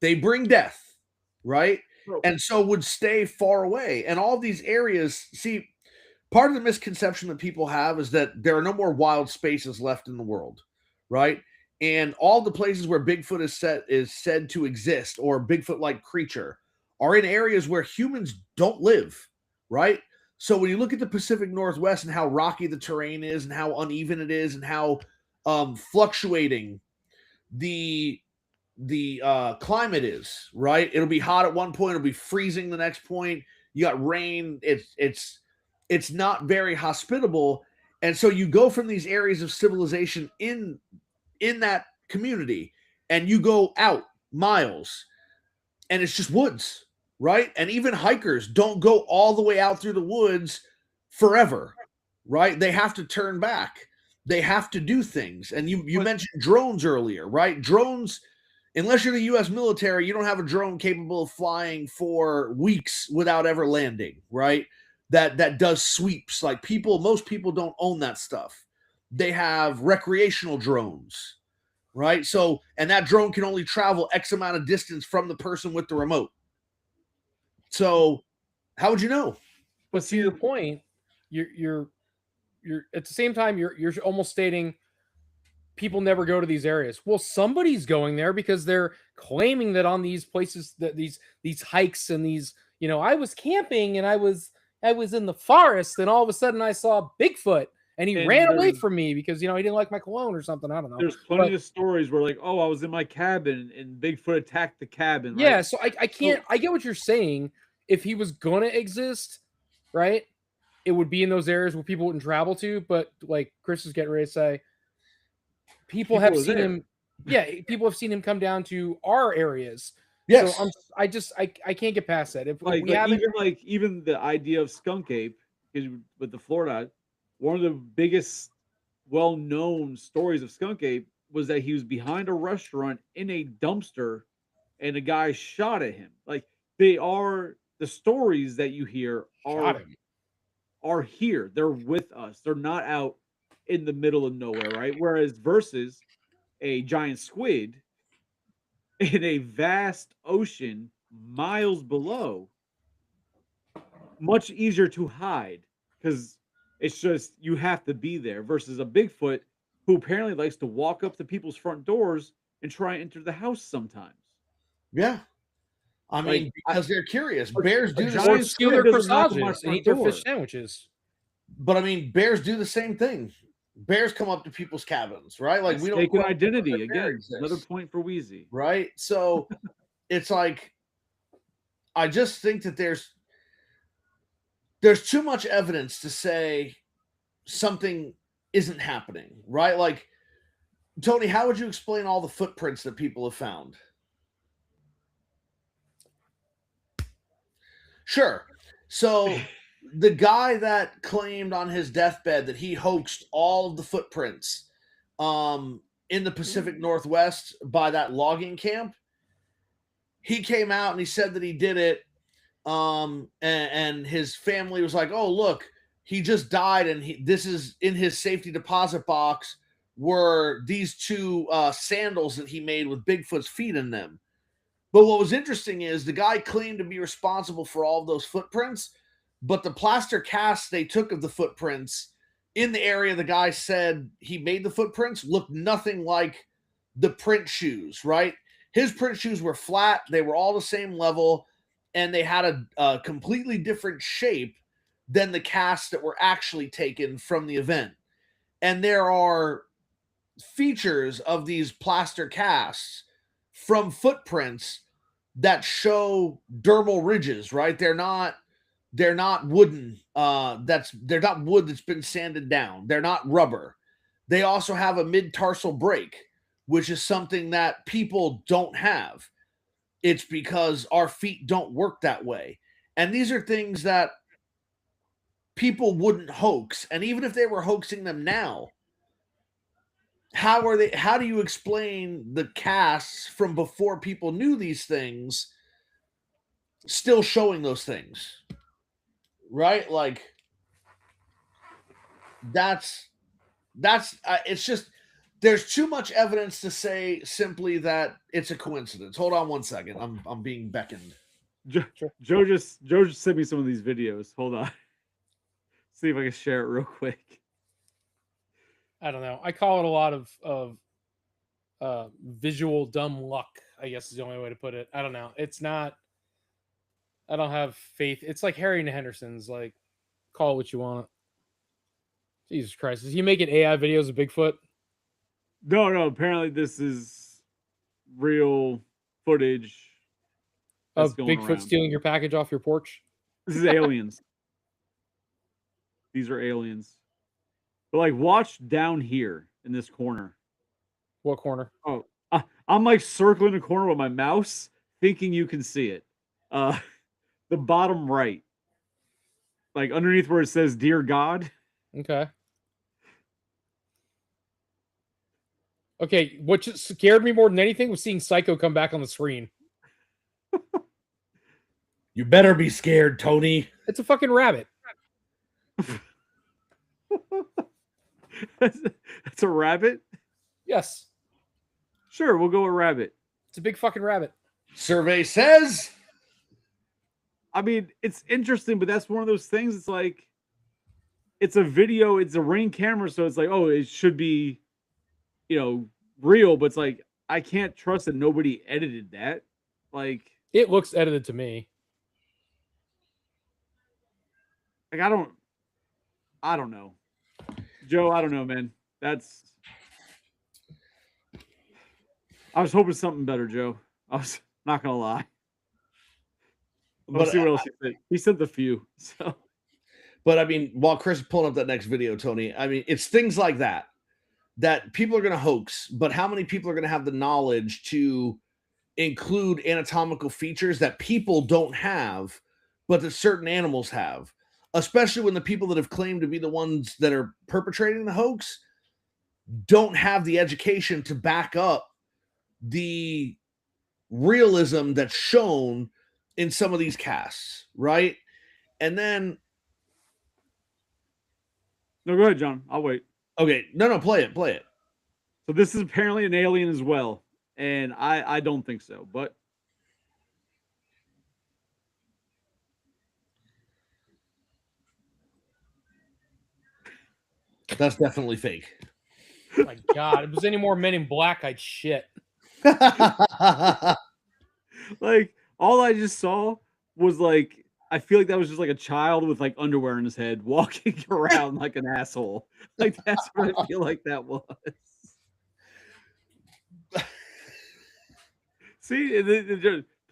they bring death, right? And so would stay far away. And all these areas, see, part of the misconception that people have is that there are no more wild spaces left in the world, right? And all the places where Bigfoot is said to exist, or Bigfoot-like creature, are in areas where humans don't live, right? So when you look at the Pacific Northwest and how rocky the terrain is and how uneven it is and how fluctuating the climate is, right? It'll be hot at one point, it'll be freezing the next point. You got rain. It's not very hospitable. And so you go from these areas of civilization in that community and you go out miles and it's just woods, right? And even hikers don't go all the way out through the woods forever, right? They have to turn back. They have to do things. And you mentioned drones earlier, right? Drones, unless you're the U.S. military, you don't have a drone capable of flying for weeks without ever landing, right? That does sweeps. Like most people don't own that stuff. They have recreational drones, right? So, and that drone can only travel X amount of distance from the person with the remote. So, how would you know? But see, your point, you're at the same time you're almost stating people never go to these areas. Well, somebody's going there because they're claiming that on these places, that these hikes and these, I was camping and I was in the forest and all of a sudden I saw Bigfoot and he ran away from me because he didn't like my cologne or something. I don't know. There's plenty of stories where like, oh, I was in my cabin and Bigfoot attacked the cabin. Yeah, right? So I can't. I get what you're saying. If he was gonna exist, right, it would be in those areas where people wouldn't travel to. But like Chris is getting ready to say, people have seen him. Yeah, people have seen him come down to our areas. Yes. So I can't get past that. If we haven't, even the idea of skunk ape with the Florida, one of the biggest well-known stories of skunk ape was that he was behind a restaurant in a dumpster and a guy shot at him. Like, they are the stories that you hear are here. They're with us. They're not out in the middle of nowhere, right? Whereas versus a giant squid in a vast ocean miles below, much easier to hide because it's just you have to be there versus a Bigfoot who apparently likes to walk up to people's front doors and try and enter the house sometimes. Yeah. I mean, because they're curious. Bears do steal their corsages and eat their fish sandwiches. But I mean, bears do the same thing. Bears come up to people's cabins, right? Like, we don't take an identity again. Another point for Wheezy, right? So it's like, I just think that there's too much evidence to say something isn't happening, right? Like, Tony, how would you explain all the footprints that people have found? Sure. So the guy that claimed on his deathbed that he hoaxed all of the footprints in the Pacific Northwest by that logging camp, he came out and he said that he did it. And his family was like, oh, look, he just died. And this is in his safety deposit box were these two sandals that he made with Bigfoot's feet in them. But what was interesting is the guy claimed to be responsible for all of those footprints, but the plaster casts they took of the footprints in the area the guy said he made the footprints looked nothing like the print shoes, right? His print shoes were flat. They were all the same level, and they had a completely different shape than the casts that were actually taken from the event. And there are features of these plaster casts from footprints that show dermal ridges, right? They're not wooden. They're not wood that's been sanded down. They're not rubber. They also have a mid-tarsal break, which is something that people don't have. It's because our feet don't work that way. And these are things that people wouldn't hoax. And even if they were hoaxing them now, how do you explain the casts from before people knew these things still showing those things? Right? Like, that's that's it's just there's too much evidence to say simply that it's a coincidence. Hold on one second. I'm being beckoned. Joe just sent me some of these videos. Hold on. See if I can share it real quick. I don't know. I call it a lot of visual dumb luck, I guess is the only way to put it. I don't know. It's not. I don't have faith. It's like Harry and the Hendersons. Like, call it what you want. Jesus Christ. Is he making AI videos of Bigfoot? No. Apparently, this is real footage of Bigfoot stealing your package off your porch? This is aliens. These are aliens. But like, watch down here in this corner. What corner? Oh, I'm like circling the corner with my mouse, thinking you can see it. The bottom right, like underneath where it says "Dear God." Okay. Okay, what just scared me more than anything was seeing Psycho come back on the screen. You better be scared, Tony. It's a fucking rabbit. It's a rabbit? Yes. Sure, we'll go with rabbit. It's a big fucking rabbit. Survey says. I mean, it's interesting, but that's one of those things. It's like, it's a video, it's a Ring camera, so it's like, oh, it should be, real, but it's like, I can't trust that nobody edited that. Like, it looks edited to me. Like, I don't know. Joe, I don't know, man. I was hoping something better, Joe. I was not gonna lie. Let's see what else he said. He sent the few. So, but I mean, while Chris is pulling up that next video, Tony, I mean, it's things like that people are going to hoax. But how many people are going to have the knowledge to include anatomical features that people don't have, but that certain animals have? Especially when the people that have claimed to be the ones that are perpetrating the hoax don't have the education to back up the realism that's shown in some of these casts, right? And then no, go ahead, John. I'll wait. Okay, no, play it. So this is apparently an alien as well, and I don't think so, but that's definitely fake. Oh my God, if it was any more Men in Black, I'd shit. Like, all I just saw was like, I feel like that was just like a child with like underwear in his head walking around like an asshole. Like, that's what I feel like that was. See,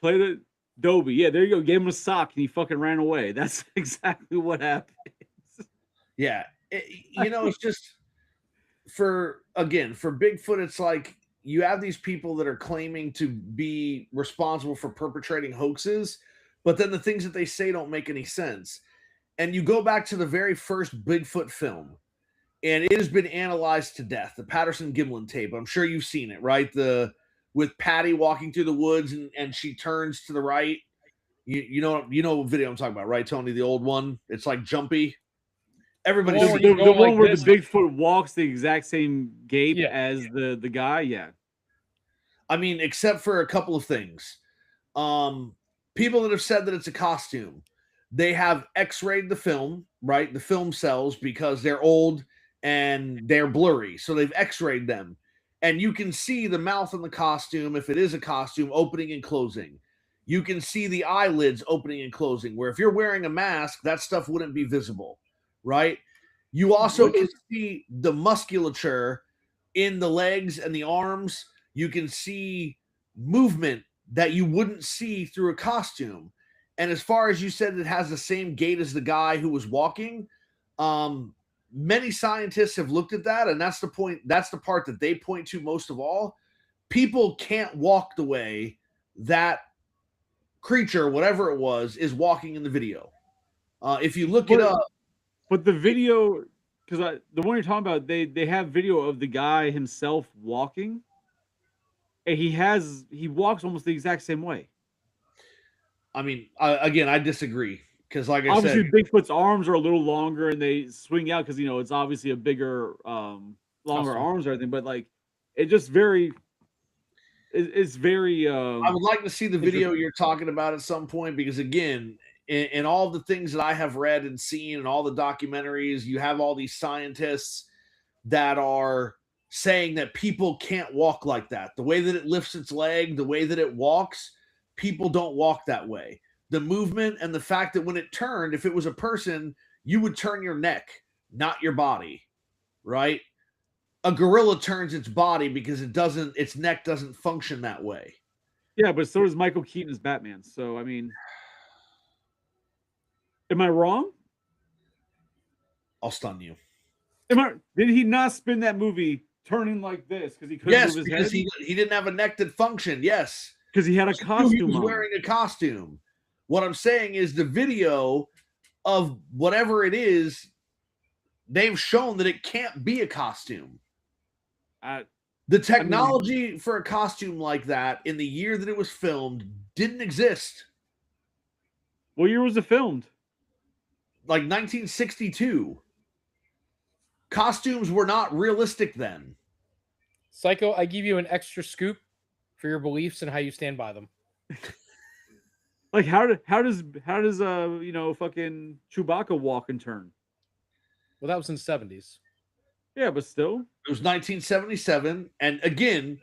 play the Dobie. Yeah, there you go. Gave him a sock and he fucking ran away. That's exactly what happened. Yeah. It's just for Bigfoot, it's like you have these people that are claiming to be responsible for perpetrating hoaxes, but then the things that they say don't make any sense. And you go back to the very first Bigfoot film, and it has been analyzed to death. The Patterson-Gimlin tape. I'm sure you've seen it, right? With Patty walking through the woods and she turns to the right. You know what video I'm talking about, right, Tony? The old one. It's like jumpy. Everybody, the one like where the Bigfoot walks the exact same gait as the guy. Yeah. I mean, except for a couple of things. People that have said that it's a costume, they have X-rayed the film, right? The film cells, because they're old and they're blurry. So they've X-rayed them. And you can see the mouth in the costume, if it is a costume, opening and closing. You can see the eyelids opening and closing, where if you're wearing a mask, that stuff wouldn't be visible, right? You also can see the musculature in the legs and the arms. You can see movement that you wouldn't see through a costume. And as far as you said, it has the same gait as the guy who was walking. Many scientists have looked at that, and that's the point. That's the part that they point to most of all. People can't walk the way that creature, whatever it was, is walking in the video. If you look it up. But the video, because the one you're talking about, they have video of the guy himself walking. And he walks almost the exact same way. I mean, again, I disagree, Because, like I obviously, said, Bigfoot's arms are a little longer and they swing out because it's obviously a bigger, longer Awesome. arms or everything. But like, it just it's very. I would like to see the video you're talking about at some point because, again, in all the things that I have read and seen and all the documentaries, you have all these scientists that are saying that people can't walk like that. The way that it lifts its leg, the way that it walks, people don't walk that way. The movement and the fact that when it turned, if it was a person, you would turn your neck, not your body, right? A gorilla turns its body because its neck doesn't function that way. Yeah, but so does Michael Keaton as Batman. So, I mean, am I wrong? I'll stun you. Did he not spin that movie turning like this because he couldn't Yes, move his because head? he didn't have a neck that functioned. Yes, Because he had a costume he was on. wearing a costume. What I'm saying is the video of whatever it is, they've shown that it can't be a costume. The technology for a costume like that in the year that it was filmed didn't exist. What year was it filmed? Like 1962. Costumes were not realistic then. Psycho, I give you an extra scoop for your beliefs and how you stand by them. Like how does fucking Chewbacca walk and turn? Well, that was in the 70s. Yeah, but still. It was 1977. And again,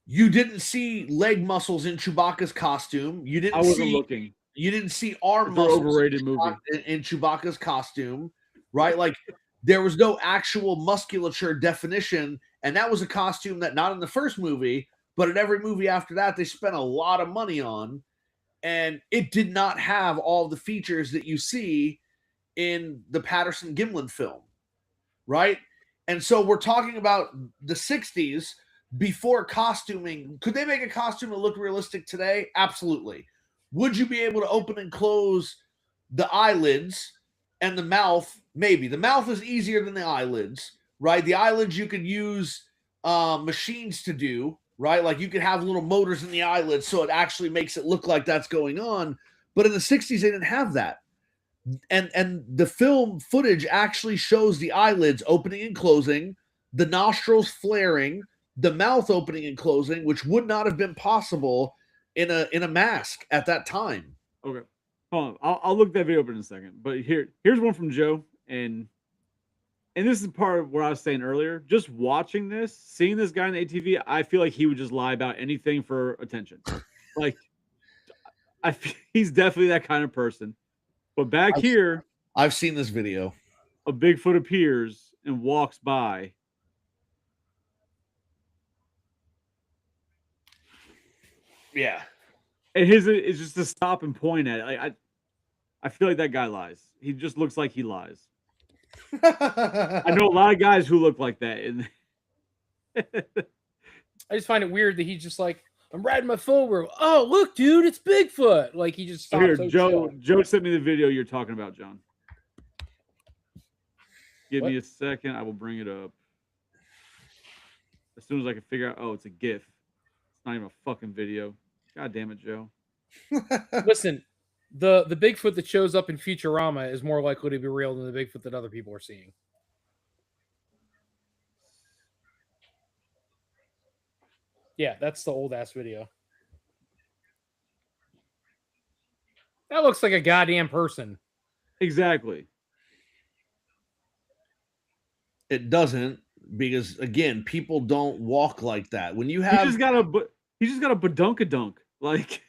you didn't see leg muscles in Chewbacca's costume. You didn't looking. You didn't see arm muscles in Chewbacca's costume, right? Like there was no actual musculature definition. And that was a costume that not in the first movie, but in every movie after that, they spent a lot of money on. And it did not have all the features that you see in the Patterson Gimlin film, right? And so we're talking about the 60s before costuming. Could they make a costume that looked realistic today? Absolutely. Would you be able to open and close the eyelids and the mouth? Maybe. The mouth is easier than the eyelids, right? The eyelids you could use machines to do, right? Like you could have little motors in the eyelids so it actually makes it look like that's going on. But in the 60s, they didn't have that. And the film footage actually shows the eyelids opening and closing, the nostrils flaring, the mouth opening and closing, which would not have been possible in a mask at that time. Okay, hold on. I'll look that video up in a second. But here's one from Joe, and this is part of what I was saying earlier. Just watching this, seeing this guy in the ATV, I feel like he would just lie about anything for attention. Like, he's definitely that kind of person. But back here, I've seen this video. A Bigfoot appears and walks by. Yeah. And his is just to stop and point at it. I feel like that guy lies. He just looks like he lies. I know a lot of guys who look like that. And I just find it weird that he's just like, I'm riding my four-wheel. Oh, look, dude, it's Bigfoot. Like he just stops. Here, Joe sent me the video you're talking about, John. Give me a second. I will bring it up. As soon as I can figure out, oh, it's a GIF. It's not even a fucking video. God damn it, Joe. Listen, the Bigfoot that shows up in Futurama is more likely to be real than the Bigfoot that other people are seeing. Yeah, that's the old ass video. That looks like a goddamn person. Exactly. It doesn't, because again, people don't walk like that. When you have he just got a badunkadunk. Like,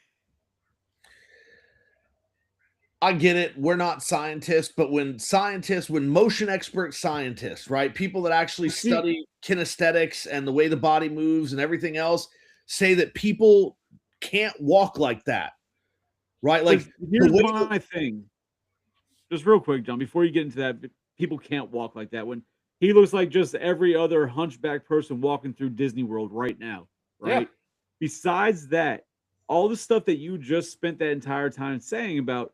I get it. We're not scientists, but when motion expert scientists, right? People that actually study kinesthetics and the way the body moves and everything else say that people can't walk like that, right? Like, here's my thing. Just real quick, John, before you get into that, people can't walk like that. When he looks like just every other hunchback person walking through Disney World right now, right? Yeah. Besides that, all the stuff that you just spent that entire time saying about,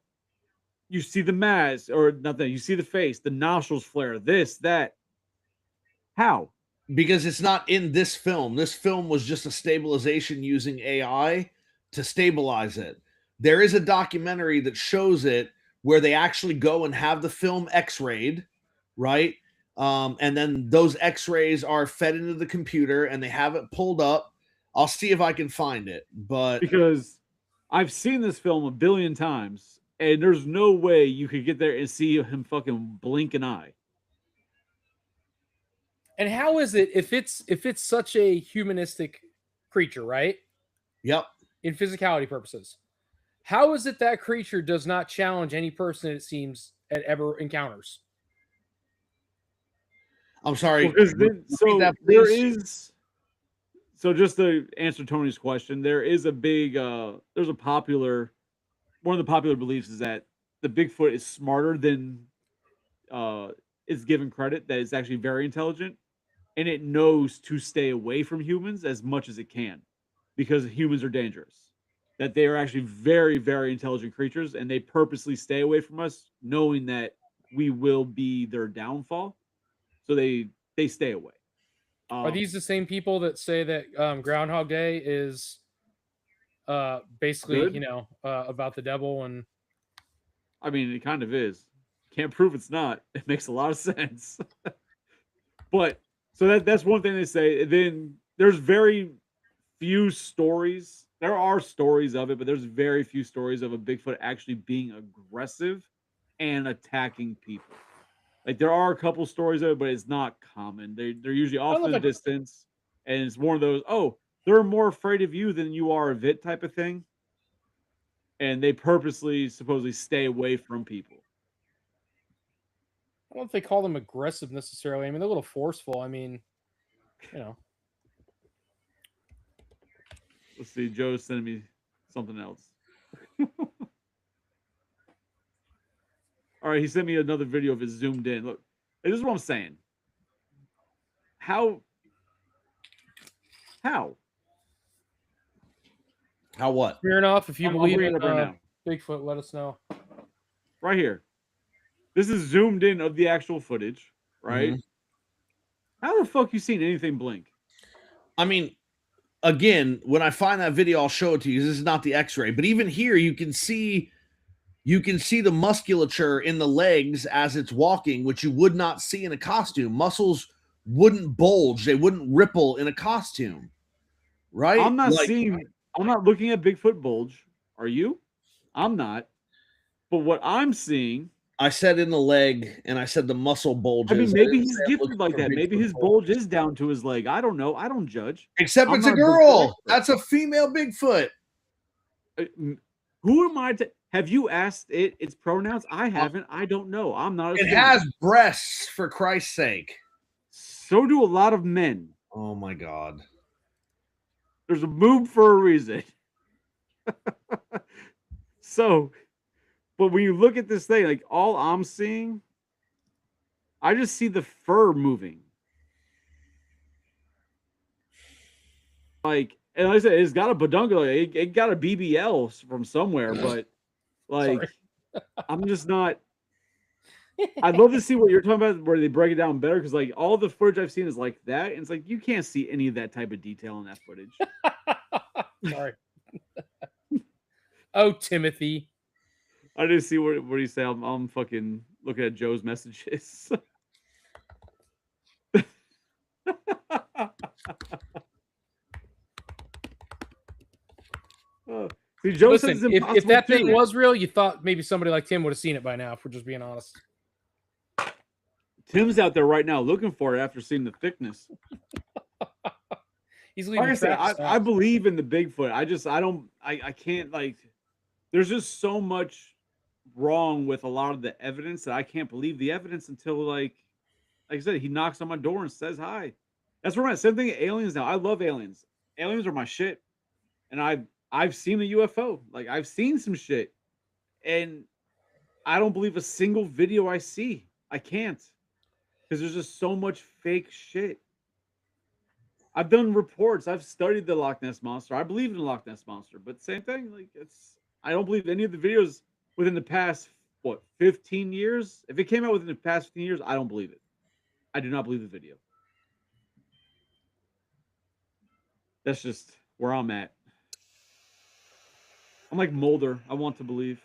you see the mask or nothing, you see the face, the nostrils flare, this, that. How? Because it's not in this film. This film was just a stabilization using AI to stabilize it. there is a documentary that shows it where they actually go and have the film x-rayed, right? And then those x-rays are fed into the computer and they have it pulled up. I'll see if I can find it, but because I've seen this film a billion times, and there's no way you could get there and see him fucking blink an eye. And how is it if it's such a humanistic creature, right? yep. In physicality purposes, how is it that creature does not challenge any person it seems it ever encounters? I'm sorry. Because then, Repeat so that, there please. is. So just to answer Tony's question, there is a big. There's a popular. One of the popular beliefs is that the Bigfoot is smarter than is given credit. That it's actually very intelligent, and it knows to stay away from humans as much as it can, because humans are dangerous. That they are actually very, very intelligent creatures, and they purposely stay away from us, knowing that we will be their downfall. So they stay away. Are these the same people that say that Groundhog Day is basically, Good? about the devil? And I mean, it kind of is. Can't prove it's not. It makes a lot of sense. But so that's one thing they say. Then there's very few stories. There are stories of it, but there's very few stories of a Bigfoot actually being aggressive and attacking people. Like there are a couple stories of it, but it's not common. They're usually off love in the it. distance, and it's one of those, oh, they're more afraid of you than you are of it type of thing. And they purposely supposedly stay away from people. I don't know if they call them aggressive necessarily. I mean, they're a little forceful. I mean, Let's see, Joe's sending me something else. All right, he sent me another video of it zoomed in. Look, this is what I'm saying. How what? fair enough. If you I'm believe bringing in it up right now. Bigfoot, let us know. Right here. This is zoomed in of the actual footage, right? Mhm. How the fuck you seen anything blink? I mean, again, when I find that video, I'll show it to you. This is not the x-ray, but even here you can see the musculature in the legs as it's walking, which you would not see in a costume. Muscles wouldn't bulge, they wouldn't ripple in a costume, right? I'm not looking at Bigfoot bulge. Are you? I'm not. But what I'm seeing, I said in the leg, and I said the muscle bulges. I mean, maybe he's I'm looking gifted like for that. Maybe Bigfoot his bulge is down to his leg. I don't know. I don't judge. Except I'm it's a not a Bigfoot girl. expert. That's a female Bigfoot. Who am I to have you asked it its pronouns? I haven't. I don't know. I'm not. It has breasts, for Christ's sake. So do a lot of men. Oh my God. There's a boob for a reason. So, but when you look at this thing, like all I'm seeing, I just see the fur moving. Like, and like I said, it's got a badunga, it got a BBL from somewhere, but like, I'm just not. I'd love to see what you're talking about, where they break it down better, because like all the footage I've seen is like that, and it's like you can't see any of that type of detail in that footage. Sorry. Oh, Timothy. I didn't see what he said. I'm fucking looking at Joe's messages. See, Joe Listen, says it's if that thing too. was real, you thought maybe somebody like Tim would have seen it by now, if we're just being honest. Tim's out there right now looking for it after seeing the thickness. He's leaving. Like I said, I believe in the Bigfoot. I can't, like, there's just so much wrong with a lot of the evidence that I can't believe the evidence until like I said, he knocks on my door and says hi. That's where I'm at. Same thing with aliens now. I love aliens. Aliens are my shit. And I've seen a UFO. Like, I've seen some shit. And I don't believe a single video I see. I can't. Because there's just so much fake shit. I've done reports. I've studied the Loch Ness Monster. I believe in the Loch Ness Monster. But same thing. Like, I don't believe any of the videos within the past, 15 years? If it came out within the past 15 years, I don't believe it. I do not believe the video. That's just where I'm at. I'm like Mulder. I want to believe.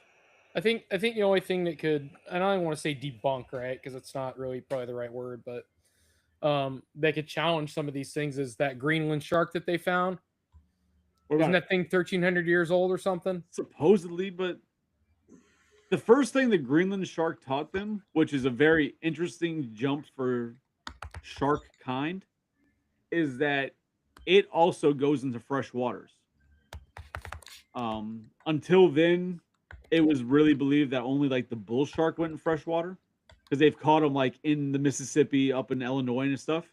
I think the only thing that could, and I don't want to say debunk, right? Because it's not really probably the right word, but they could challenge some of these things is that Greenland shark that they found. What Isn't about that thing 1,300 years old or something? supposedly? But the first thing the Greenland shark taught them, which is a very interesting jump for shark kind, is that it also goes into fresh waters. Until then, it was really believed that only like the bull shark went in fresh water because they've caught them like in the Mississippi, up in Illinois and stuff.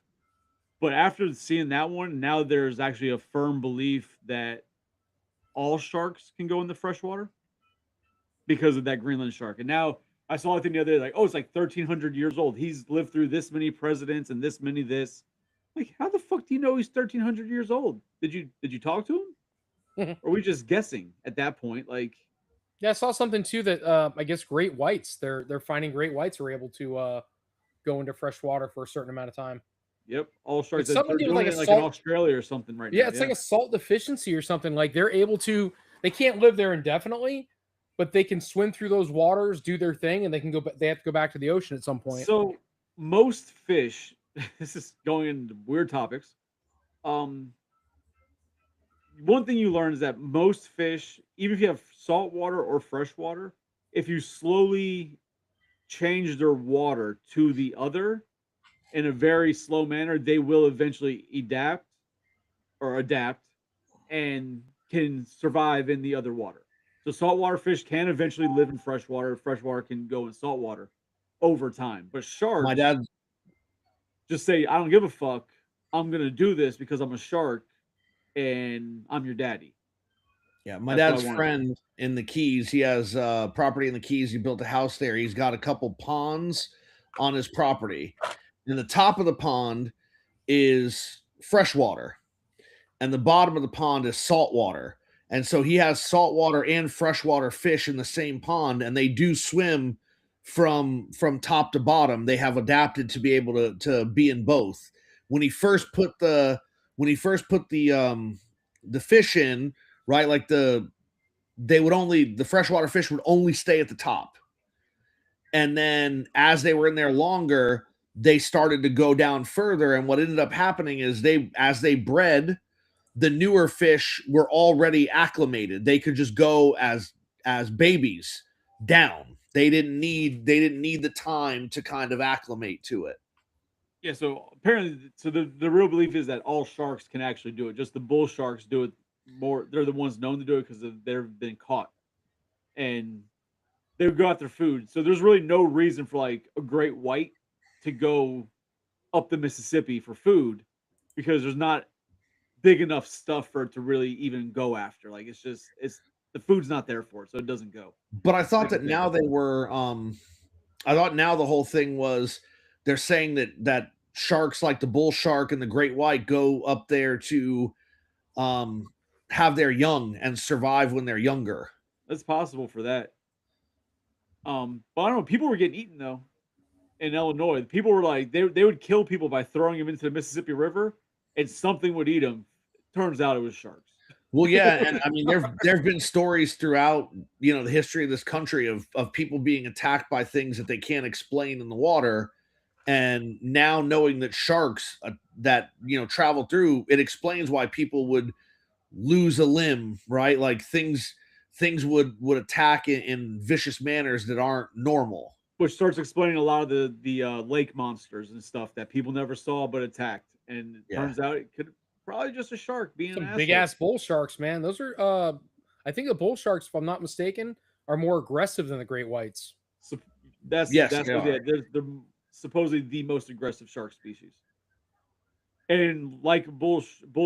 But after seeing that one, now there's actually a firm belief that all sharks can go in the fresh water because of that Greenland shark. And now I saw a thing the other day, like, oh, it's like 1,300 years old. He's lived through this many presidents and this many this. Like, how the fuck do you know he's 1,300 years old? Did you talk to him? Or are we just guessing at that point? Like, Yeah, I saw something too that I guess great whites. They're finding great whites are able to go into fresh water for a certain amount of time. yep, all sharks. It's something They're to do with doing like it a like in salt. Australia or something right Yeah, now. it's like a salt deficiency or something. Like they're able to. They can't live there indefinitely, but they can swim through those waters, do their thing, and they can go. They have to go back to the ocean at some point. So most fish, this is going into weird topics. Um, One thing you learn is that most fish, even if you have salt water or fresh water, if you slowly change their water to the other in a very slow manner, they will eventually adapt and can survive in the other water. So saltwater fish can eventually live in freshwater. Freshwater can go in saltwater over time. But My sharks dad, just say, I don't give a fuck. I'm gonna do this because I'm a shark and I'm your daddy. yeah, my That's what I dad's wanted. friend in the Keys. He has property in the Keys. He built a house there. He's got a couple ponds on his property. And the top of the pond is freshwater, and the bottom of the pond is saltwater. And so he has saltwater and freshwater fish in the same pond, and they do swim from top to bottom. They have adapted to be able to be in both. When he first put the the fish in, right, like the freshwater fish would only stay at the top. And then as they were in there longer, they started to go down further. And what ended up happening is as they bred, the newer fish were already acclimated. They could just go as babies down. They didn't need the time to kind of acclimate to it. Yeah, so apparently, so the real belief is that all sharks can actually do it. Just the bull sharks do it more. They're the ones known to do it because they've been caught, and they go after food. So there's really no reason for like a great white to go up the Mississippi for food because there's not big enough stuff for it to really even go after. Like it's the food's not there for it, so it doesn't go. But I thought that now they were I thought now the whole thing was they're saying that sharks like the bull shark and the great white go up there to have their young and survive when they're younger. That's possible for that. But I don't know. People were getting eaten though in Illinois. People were like they would kill people by throwing them into the Mississippi River, and something would eat them. Turns out it was sharks. Well, yeah, and I mean there've been stories throughout the history of this country of people being attacked by things that they can't explain in the water, and now knowing that sharks that travel through, it explains why people would lose a limb, right? Like things would attack in vicious manners that aren't normal. Which starts explaining a lot of the lake monsters and stuff that people never saw but attacked. And it turns out it could probably just a shark being Some an big ass bull sharks, man. Those are I think the bull sharks, if I'm not mistaken, are more aggressive than the great whites. So that's Yes, what they are. they're supposedly the most aggressive shark species. And like bull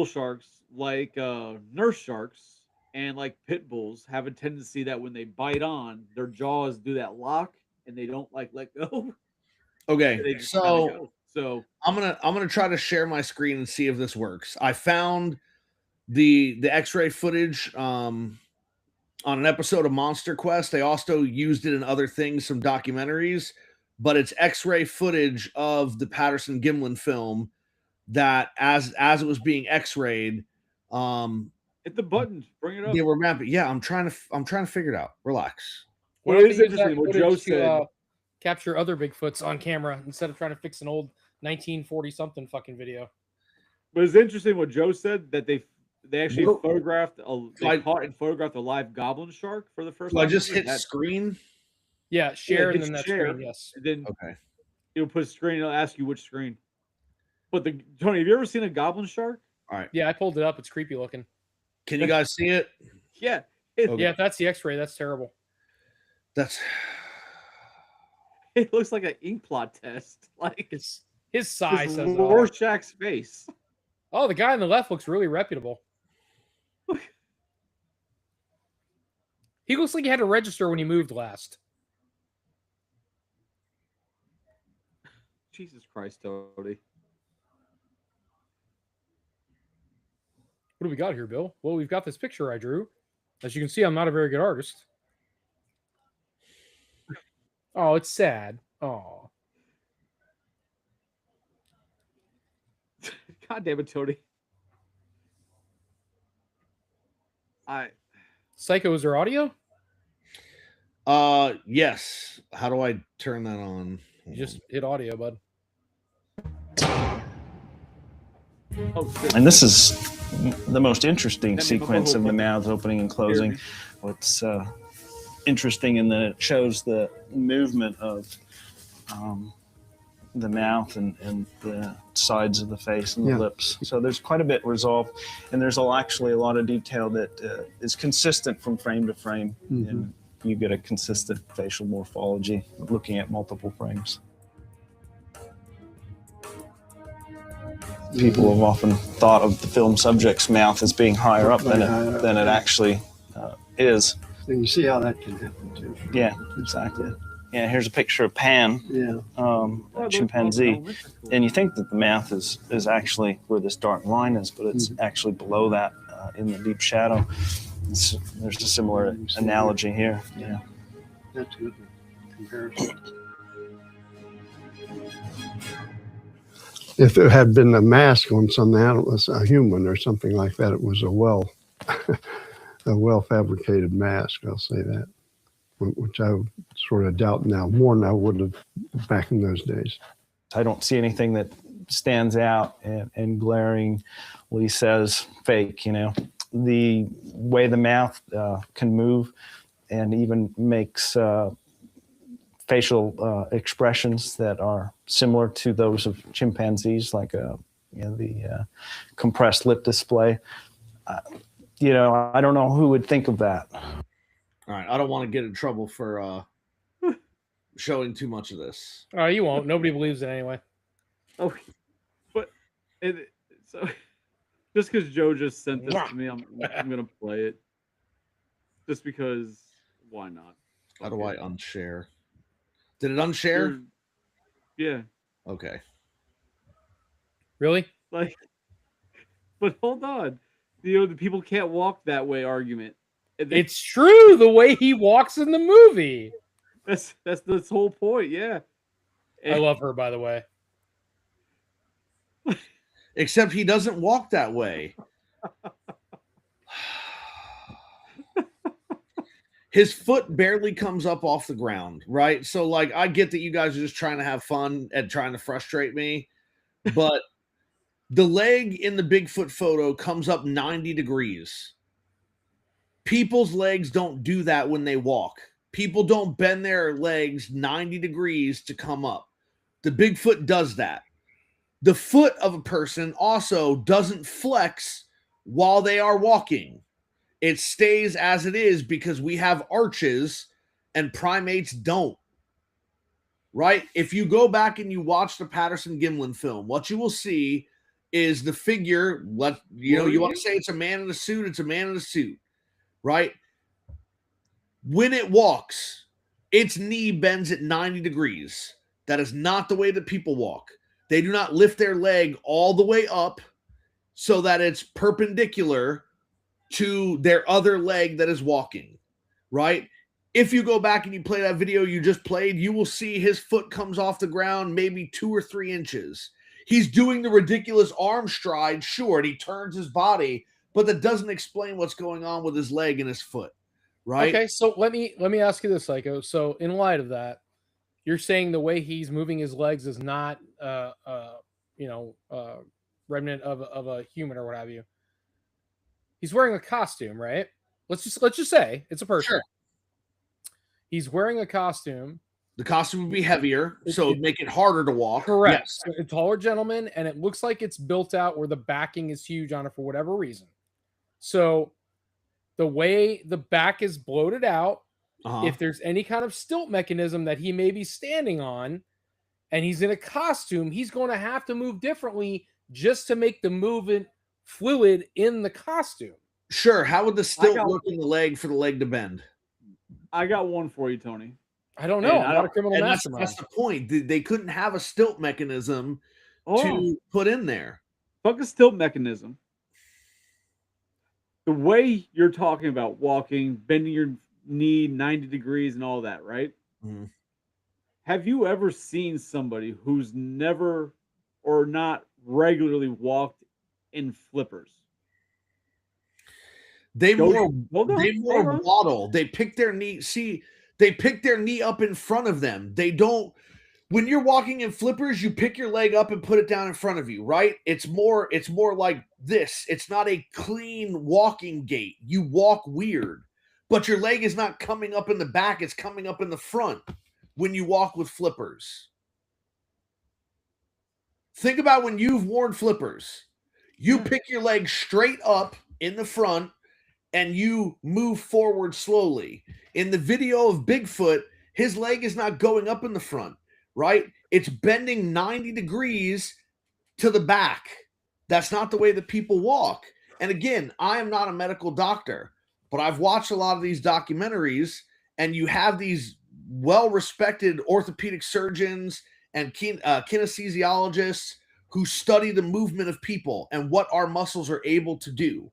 sharks, like nurse sharks, and like pit bulls have a tendency that when they bite on, their jaws do that lock and they don't like let go. Okay, They just kinda so go. So I'm gonna try to share my screen and see if this works. I found the X-ray footage on an episode of Monster Quest. They also used it in other things, some documentaries, but it's X-ray footage of the Patterson Gimlin film that as it was being X-rayed, Hit the button. Bring it up. Yeah, we're mapping. Yeah, I'm trying to figure it out. Relax. Why Well, don't it is they use that interesting what footage Joe to, said. capture other Bigfoots on camera instead of trying to fix an old 1940 something fucking video. But it's interesting what Joe said that they actually Well, photographed I- caught and photographed a live goblin shark for the first So I time. just ever. hit screen. Yeah, share and hit then that share, screen. Yes. And then Okay. it'll put a screen. It'll ask you which screen. But Tony, have you ever seen a goblin shark? All right. Yeah, I pulled it up. It's creepy looking. Can you guys see it? Yeah. Okay. Yeah, if that's the X-ray, that's terrible. That's It looks like an ink blot test. Like His size says it all. Rorschach's face. Oh, the guy on the left looks really reputable. He looks like he had to register when he moved last. Jesus Christ, Tony. What do we got here, Bill? Well, we've got this picture I drew. As you can see, I'm not a very good artist. Oh, it's sad. Oh. God damn it, Tony. Psycho, is there audio? yes. How do I turn that on? You just hit audio, bud. Oh, shit. And this is the most interesting Let me sequence of the open. mouths opening and closing. What's interesting in that it shows the movement of the mouth and the sides of the face and the lips. So there's quite a bit resolved, and there's actually a lot of detail that is consistent from frame to frame. And you get a consistent facial morphology looking at multiple frames. People have often thought of the film subject's mouth as being higher up than it actually is. And you see how that can happen too. Yeah, exactly. Yeah, here's a picture of Pan, Yeah. a chimpanzee, and you think that the mouth is actually where this dark line is, but it's actually below that in the deep shadow. There's a similar analogy here. Yeah. That's a good comparison. If there had been a mask on some animal, a human or something like that, it was a well fabricated mask. I'll say that, which I sort of doubt now more than I would have back in those days. I don't see anything that stands out and glaringly says fake. You know, the way the mouth can move and even makes facial expressions that are similar to those of chimpanzees, like the compressed lip display. I don't know who would think of that. All right. I don't want to get in trouble for showing too much of this. Oh, you won't. Nobody believes it anyway. Oh, but so just because Joe just sent this to me, I'm gonna play it. Just because, why not? How do I unshare? Did it unshare? Yeah. Okay. Really? Like, but hold on. The people can't walk that way argument. It's true. The way he walks in the movie. That's this whole point. Yeah. I love her, by the way. Except he doesn't walk that way. His foot barely comes up off the ground, right? So, like, I get that you guys are just trying to have fun and trying to frustrate me, but the leg in the Bigfoot photo comes up 90 degrees. People's legs don't do that when they walk. People don't bend their legs 90 degrees to come up. The Bigfoot does that. The foot of a person also doesn't flex while they are walking. It stays as it is because we have arches and primates don't. Right? If you go back and you watch the Patterson Gimlin film, what you will see is the figure. You want to say it's a man in a suit, it's a man in a suit, right? When it walks, its knee bends at 90 degrees. That is not the way that people walk. They do not lift their leg all the way up so that it's perpendicular to their other leg that is walking, right? If you go back and you play that video you just played, you will see his foot comes off the ground maybe 2 or 3 inches. He's doing the ridiculous arm stride, sure, and he turns his body, but that doesn't explain what's going on with his leg and his foot, right? Okay, so let me ask you this, Psycho. So in light of that, you're saying the way he's moving his legs is not remnant of a human or what have you. He's wearing a costume, right? Let's just say it's a person. Sure. He's wearing a costume. The costume would be heavier, so it'd make it harder to walk. Correct. Yes. A taller gentleman, and it looks like it's built out where the backing is huge on it for whatever reason. So the way the back is bloated out, if there's any kind of stilt mechanism that he may be standing on, and he's in a costume, he's going to have to move differently just to make the movement fluid in the costume. Sure. How would the stilt look in the leg for the leg to bend? I got one for you, Tony. I don't know. I'm not a criminal mastermind. That's the point. They couldn't have a stilt mechanism to put in there. Fuck a stilt mechanism. The way you're talking about walking, bending your knee 90 degrees and all that, right? Mm-hmm. Have you ever seen somebody who's never or not regularly walked in flippers? They more waddle. They pick their knee. See, they pick their knee up in front of them. They don't. When you're walking in flippers, you pick your leg up and put it down in front of you, right? It's more like this. It's not a clean walking gait. You walk weird, but your leg is not coming up in the back. It's coming up in the front when you walk with flippers. Think about when you've worn flippers. You pick your leg straight up in the front and you move forward slowly. In the video of Bigfoot, his leg is not going up in the front, right? It's bending 90 degrees to the back. That's not the way that people walk. And again, I am not a medical doctor, but I've watched a lot of these documentaries, and you have these well-respected orthopedic surgeons and kinesiologists who study the movement of people and what our muscles are able to do.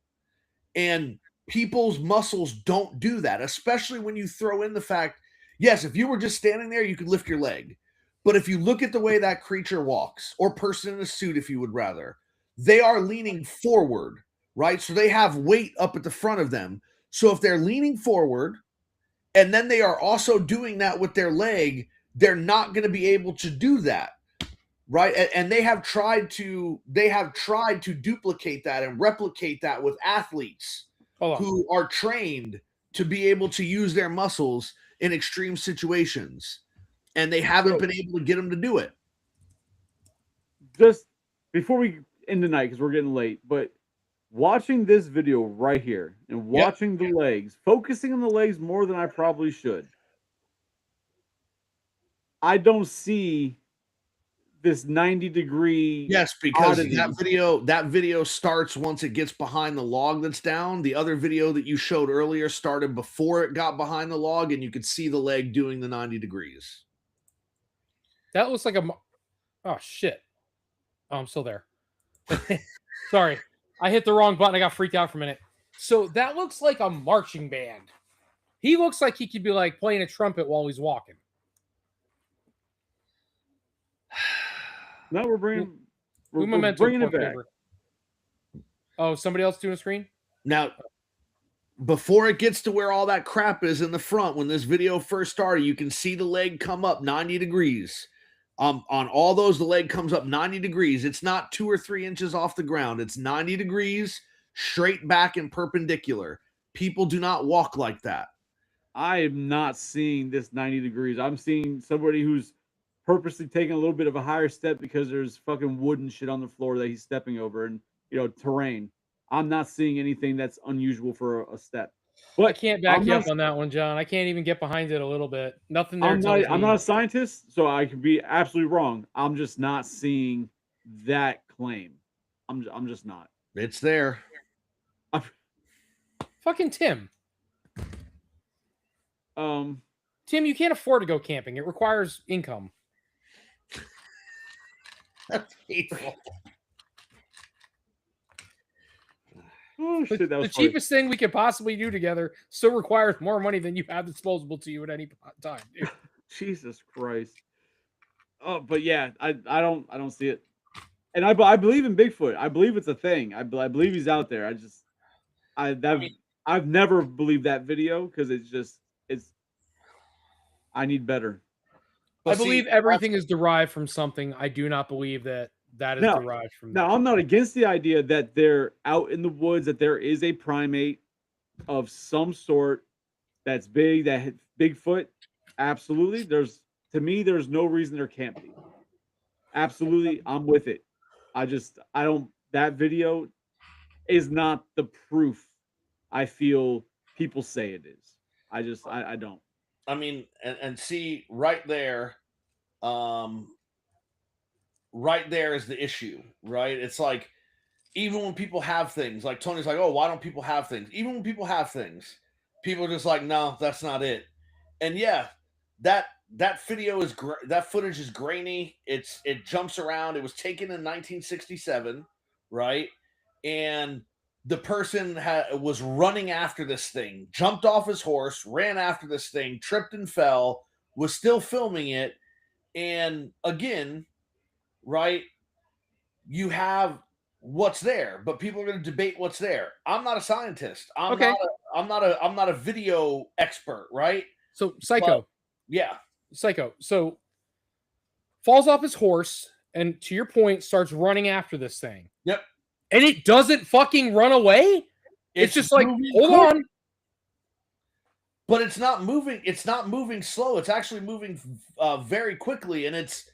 And people's muscles don't do that, especially when you throw in the fact, yes, if you were just standing there, you could lift your leg. But if you look at the way that creature walks, or person in a suit, if you would rather, they are leaning forward, right? So they have weight up at the front of them. So if they're leaning forward, and then they are also doing that with their leg, they're not going to be able to do that, right? And they have tried to duplicate that and replicate that with athletes who are trained to be able to use their muscles in extreme situations, and they haven't been able to get them to do it. Just before we end the night, because we're getting late, but watching this video right here and watching the legs, focusing on the legs more than I probably should, I don't see this 90-degree. Yes, because that video starts once it gets behind the log that's down. The other video that you showed earlier started before it got behind the log, and you could see the leg doing the 90 degrees. That looks like oh shit. Oh, I'm still there. Sorry. I hit the wrong button. I got freaked out for a minute. So that looks like a marching band. He looks like he could be like playing a trumpet while he's walking. No, we're bringing it back. Over. Oh, somebody else doing a screen? Now, before it gets to where all that crap is in the front, when this video first started, you can see the leg come up 90 degrees. On all those, the leg comes up 90 degrees. It's not 2 or 3 inches off the ground. It's 90 degrees, straight back and perpendicular. People do not walk like that. I am not seeing this 90 degrees. I'm seeing somebody who's purposely taking a little bit of a higher step because there's fucking wood and shit on the floor that he's stepping over, and terrain. I'm not seeing anything that's unusual for a step. But I can't back you up on that one, John. I can't even get behind it a little bit. Nothing there. I'm not a scientist, so I could be absolutely wrong. I'm just not seeing that claim. I'm just not. It's there. Fucking Tim. Tim, you can't afford to go camping. It requires income. That's hateful. Oh, shit, that was the cheapest thing we could possibly do together still requires more money than you have disposable to you at any time, dude. Jesus Christ. Oh, but yeah, I don't see it. And I believe in Bigfoot. I believe it's a thing. I believe he's out there. I've never believed that video because it's I need better. I believe everything is derived from something. I do not believe that is derived from that. Now, I'm not against the idea that they're out in the woods, that there is a primate of some sort that's big, that Bigfoot. Absolutely. To me, there's no reason there can't be. Absolutely. I'm with it. That video is not the proof I feel people say it is. I don't. I mean, and see right there, right there is the issue, right? It's like, even when people have things, like Tony's like, oh, why don't people have things? Even when people have things, people are just like, no, that's not it. And yeah, that video is that footage is grainy. It jumps around. It was taken in 1967, right? And the person was running after this thing, jumped off his horse, ran after this thing, tripped and fell, was still filming it. And again, right, you have what's there, but people are going to debate what's there. I'm not a scientist. I'm not a video expert, right? So Psycho. Yeah. Psycho. So falls off his horse and, to your point, starts running after this thing. Yep. And it doesn't fucking run away. It's just like, hold on. But it's not moving. It's not moving slow. It's actually moving very quickly, and it's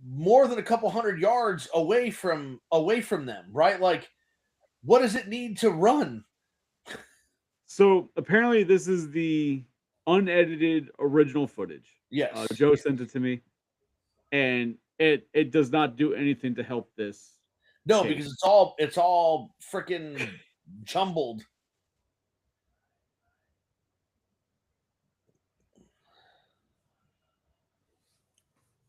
more than a couple hundred yards away from them, right? Like, what does it need to run? So apparently this is the unedited original footage. Yes. Joe sent it to me, and it does not do anything to help this. No, because it's all freaking jumbled.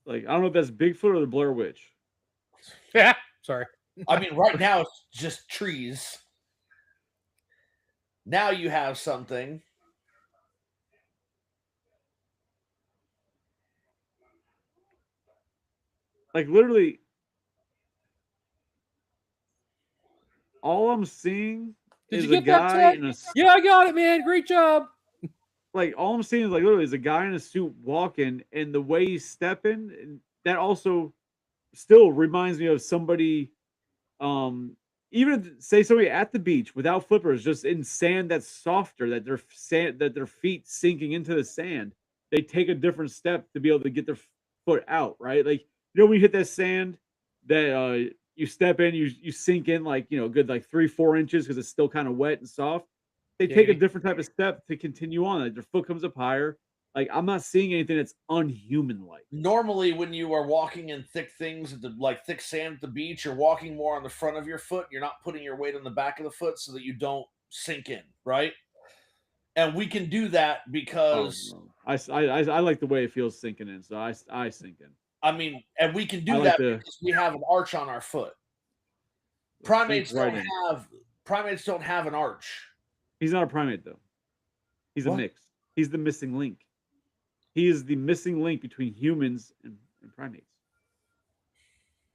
Like, I don't know if that's Bigfoot or the Blair Witch. Yeah, sorry. I mean, right now it's just trees. Now you have something. Like, literally, all I'm seeing is a guy in a... Yeah, I got it, man. Great job. Like, all I'm seeing is, like, literally, is a guy in a suit walking, and the way he's stepping, that also still reminds me of somebody, even say somebody at the beach without flippers, just in sand that's softer, that their feet sinking into the sand, they take a different step to be able to get their foot out, right? Like, you know, when you hit that sand, that you step in, you sink in, like, you know, good like 3-4 inches because it's still kind of wet and soft. They take a different type of step to continue on. Like, their foot comes up higher. Like, I'm not seeing anything that's unhuman-like. Normally, when you are walking in thick things, like thick sand at the beach, you're walking more on the front of your foot. You're not putting your weight on the back of the foot so that you don't sink in, right? And we can do that because I like the way it feels sinking in, so I sink in. I mean, and we can do that because we have an arch on our foot. Primates don't have an arch. He's not a primate, though. He's a mix. He's the missing link. He is the missing link between humans and primates.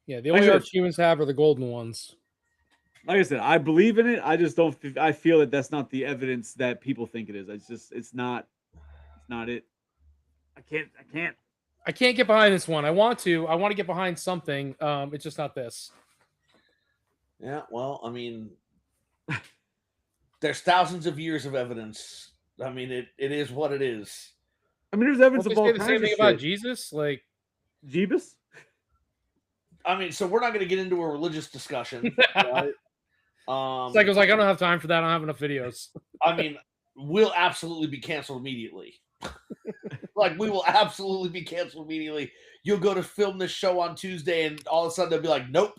Yeah, the only arch humans have are the golden ones. Like I said, I believe in it. I just don't. I feel that that's not the evidence that people think it is. It's not it. I can't get behind this one. I want to get behind something. It's just not this. Yeah, well, I mean, there's thousands of years of evidence. I mean, it is what it is. I mean, there's evidence of all kinds of shit. The same thing about Jesus, like Jeebus. I mean, so we're not going to get into a religious discussion. Right? Psycho's like, I don't have time for that. I don't have enough videos. I mean, we'll absolutely be canceled immediately. Like, we will absolutely be canceled immediately. You'll go to film this show on Tuesday, and all of a sudden they'll be like, nope.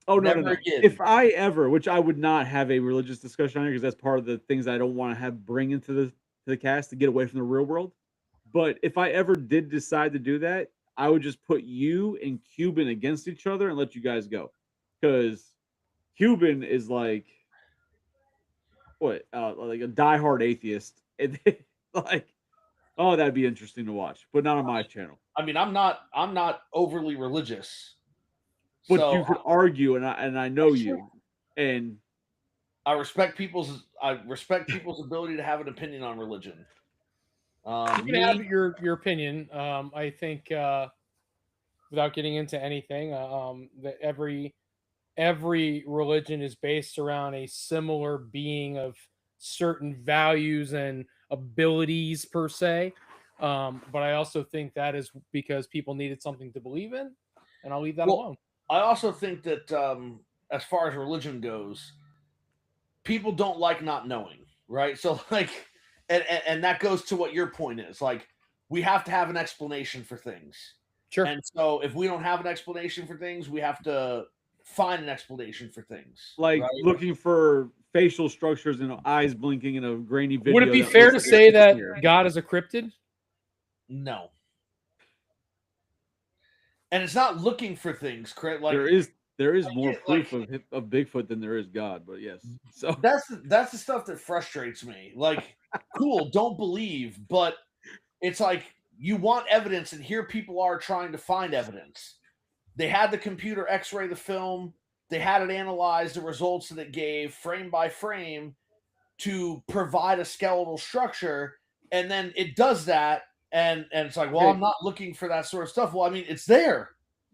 Oh, no. If I ever, which I would not have a religious discussion on here because that's part of the things I don't want to have bring into the cast to get away from the real world. But if I ever did decide to do that, I would just put you and Cuban against each other and let you guys go. Because Cuban is like, like a diehard atheist. And like, oh, that'd be interesting to watch, but not on my channel. I mean, I'm not overly religious. But so, you could argue, and I know you, and I respect people's ability to have an opinion on religion. You can have your opinion. I think without getting into anything, that every religion is based around a similar being of certain values and abilities per se. But I also think that is because people needed something to believe in, and I'll leave that alone. I also think that as far as religion goes, people don't like not knowing, right? So like, and that goes to what your point is. Like, we have to have an explanation for things. Sure. And so if we don't have an explanation for things, we have to find an explanation for things. Like right? looking for facial structures and eyes blinking in a grainy video. Would it be fair to say that God is a cryptid? No. And it's not looking for things, like there is more proof of Bigfoot than there is God, but yes. So that's the stuff that frustrates me. Like, cool, don't believe, but it's like you want evidence, and here people are trying to find evidence. They had the computer X-ray the film, they had it analyze the results that it gave frame by frame to provide a skeletal structure, and then it does that, and it's like, well, I'm not looking for that sort of stuff. Well, I mean, it's there,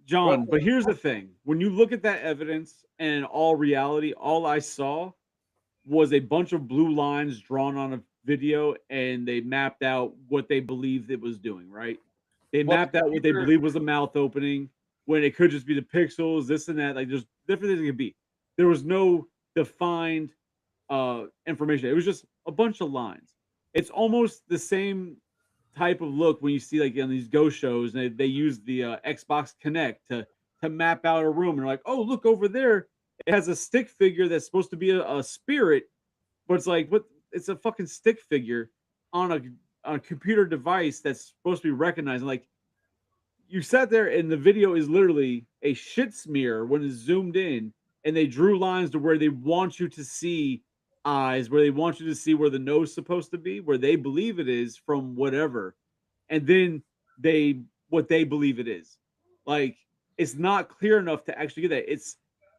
John, but here's the thing. When you look at that evidence and all reality, all I saw was a bunch of blue lines drawn on a video, and they mapped out what they believed it was doing, right? They mapped out what they believed was the mouth opening, when it could just be the pixels, this and that. Like, there's different things it could be. There was no defined information. It was just a bunch of lines. It's almost the same type of look when you see like on these ghost shows, and they use the Xbox Kinect to map out a room, and they're like, oh, look over there, it has a stick figure that's supposed to be a spirit, but it's like, what? It's a fucking stick figure on a computer device that's supposed to be recognized. And like, you sat there, and the video is literally a shit smear when it's zoomed in, and they drew lines to where they want you to see eyes, where they want you to see where the nose is supposed to be, where they believe it is from whatever, and then what they believe it is. Like, it's not clear enough to actually get that.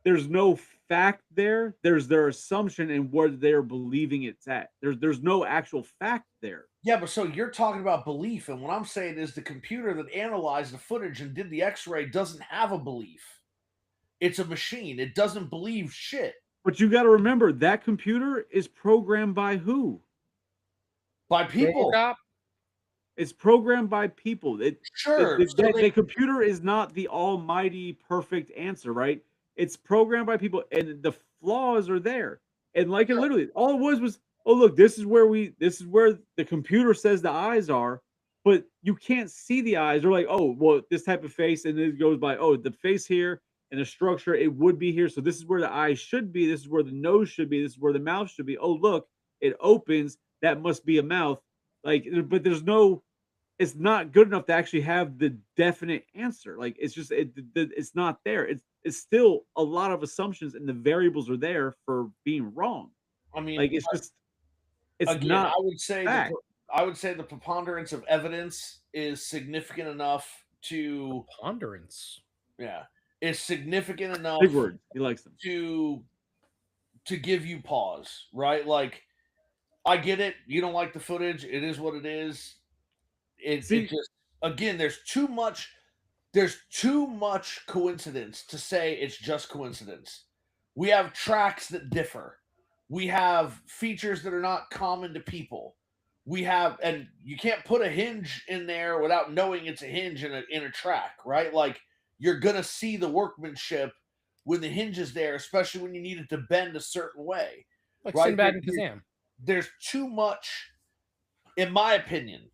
There's no fact there. There's their assumption and where they're believing it's at. There's no actual fact there. Yeah, but so you're talking about belief, and what I'm saying is the computer that analyzed the footage and did the X-ray doesn't have a belief. It's a machine. It doesn't believe shit. But you got to remember, that computer is programmed by who? By people. It's programmed by people. Sure. The computer is not the almighty perfect answer, right? It's programmed by people, and the flaws are there. And like, it literally, all it was, oh, look, this is where the computer says the eyes are, but you can't see the eyes. They're like, oh, well, this type of face, and it goes by, oh, the face here and the structure, it would be here. So this is where the eyes should be. This is where the nose should be. This is where the mouth should be. Oh, look, it opens. That must be a mouth. Like, but it's not good enough to actually have the definite answer. Like, it's just, it's not there. It's still a lot of assumptions, and the variables are there for being wrong. I mean, like, it's again, not. I would say the preponderance of evidence is significant enough to preponderance. Yeah, is significant enough. Big word. He likes them to give you pause, right? Like, I get it. You don't like the footage. It is what it is. It just, again, there's too much coincidence to say it's just coincidence. We have tracks that differ. We have features that are not common to people. And you can't put a hinge in there without knowing it's a hinge in a track, right? Like, you're gonna see the workmanship when the hinge is there, especially when you need it to bend a certain way. Like right? Sinbad and Kazam. There's too much, in my opinion,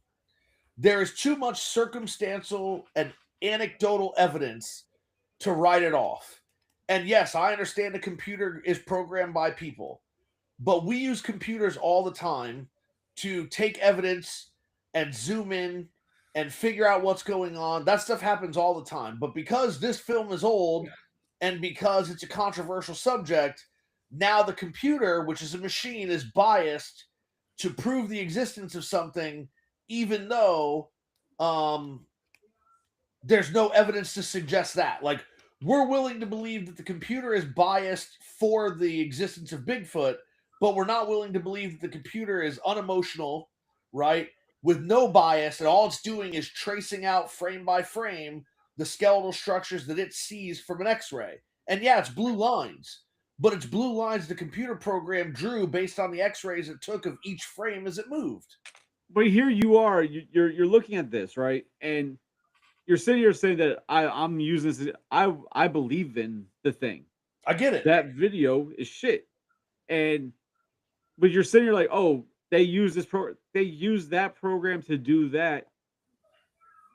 there is too much circumstantial and anecdotal evidence to write it off. And yes, I understand the computer is programmed by people, but we use computers all the time to take evidence and zoom in and figure out what's going on. That stuff happens all the time. But because this film is old and because it's a controversial subject, now the computer, which is a machine, is biased to prove the existence of something, even though there's no evidence to suggest that. Like, we're willing to believe that the computer is biased for the existence of Bigfoot, but we're not willing to believe that the computer is unemotional, right? With no bias, and all it's doing is tracing out frame by frame the skeletal structures that it sees from an X-ray. And yeah, it's blue lines, but it's blue lines the computer program drew based on the X-rays it took of each frame as it moved. But here you are, you're looking at this, right? And you're sitting here saying that I'm using this. I believe in the thing. I get it. That video is shit, but you're sitting here like, oh, they use that program to do that.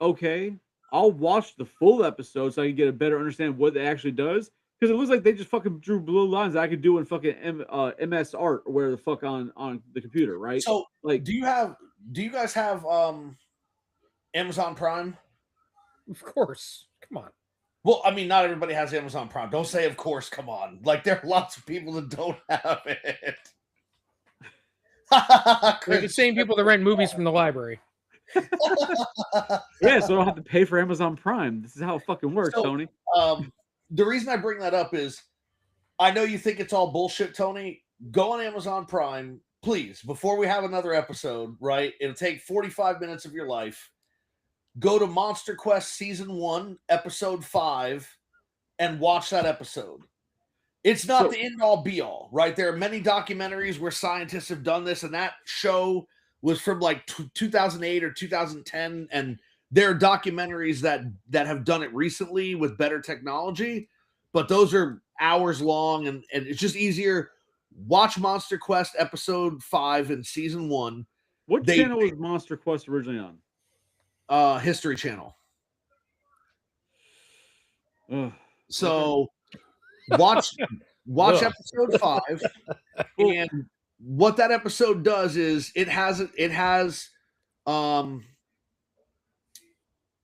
Okay, I'll watch the full episode so I can get a better understanding of what it actually does. Because it looks like they just fucking drew blue lines that I could do in fucking MS Art or where the fuck on the computer, right? So, like, do you guys have Amazon Prime? Of course. Come on. Well, I mean, not everybody has Amazon Prime. Don't say, of course, come on. Like, there are lots of people that don't have it. They're the same people that rent movies from the library. yeah, so I don't have to pay for Amazon Prime. This is how it fucking works, Tony. The reason I bring that up is I know you think it's all bullshit, Tony. Go on Amazon Prime, please, before we have another episode, right? It'll take 45 minutes of your life. Go to Monster Quest Season 1, Episode 5, and watch that episode. It's not the end-all, be-all, right? There are many documentaries where scientists have done this, and that show was from like 2008 or 2010, and there are documentaries that have done it recently with better technology, but those are hours long, and it's just easier. Watch Monster Quest Episode 5 in Season 1. What channel was Monster Quest originally on? History Channel. Ugh. So watch Episode 5, and what that episode does is it has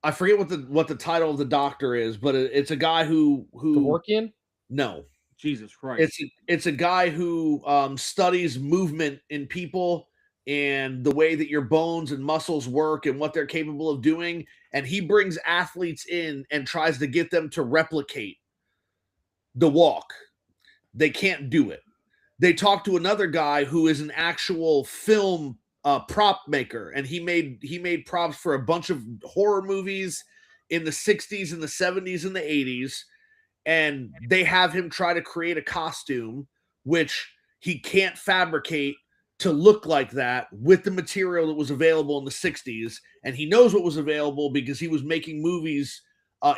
I forget what the title of the doctor is, but it's a guy who Kevorkian? No. Jesus Christ. It's a guy who studies movement in people and the way that your bones and muscles work and what they're capable of doing. And he brings athletes in and tries to get them to replicate the walk. They can't do it. They talk to another guy who is an actual film prop maker, and he made props for a bunch of horror movies in the 60s and the 70s and the 80s. And they have him try to create a costume, which he can't fabricate to look like that with the material that was available in the 60s. And he knows what was available because he was making movies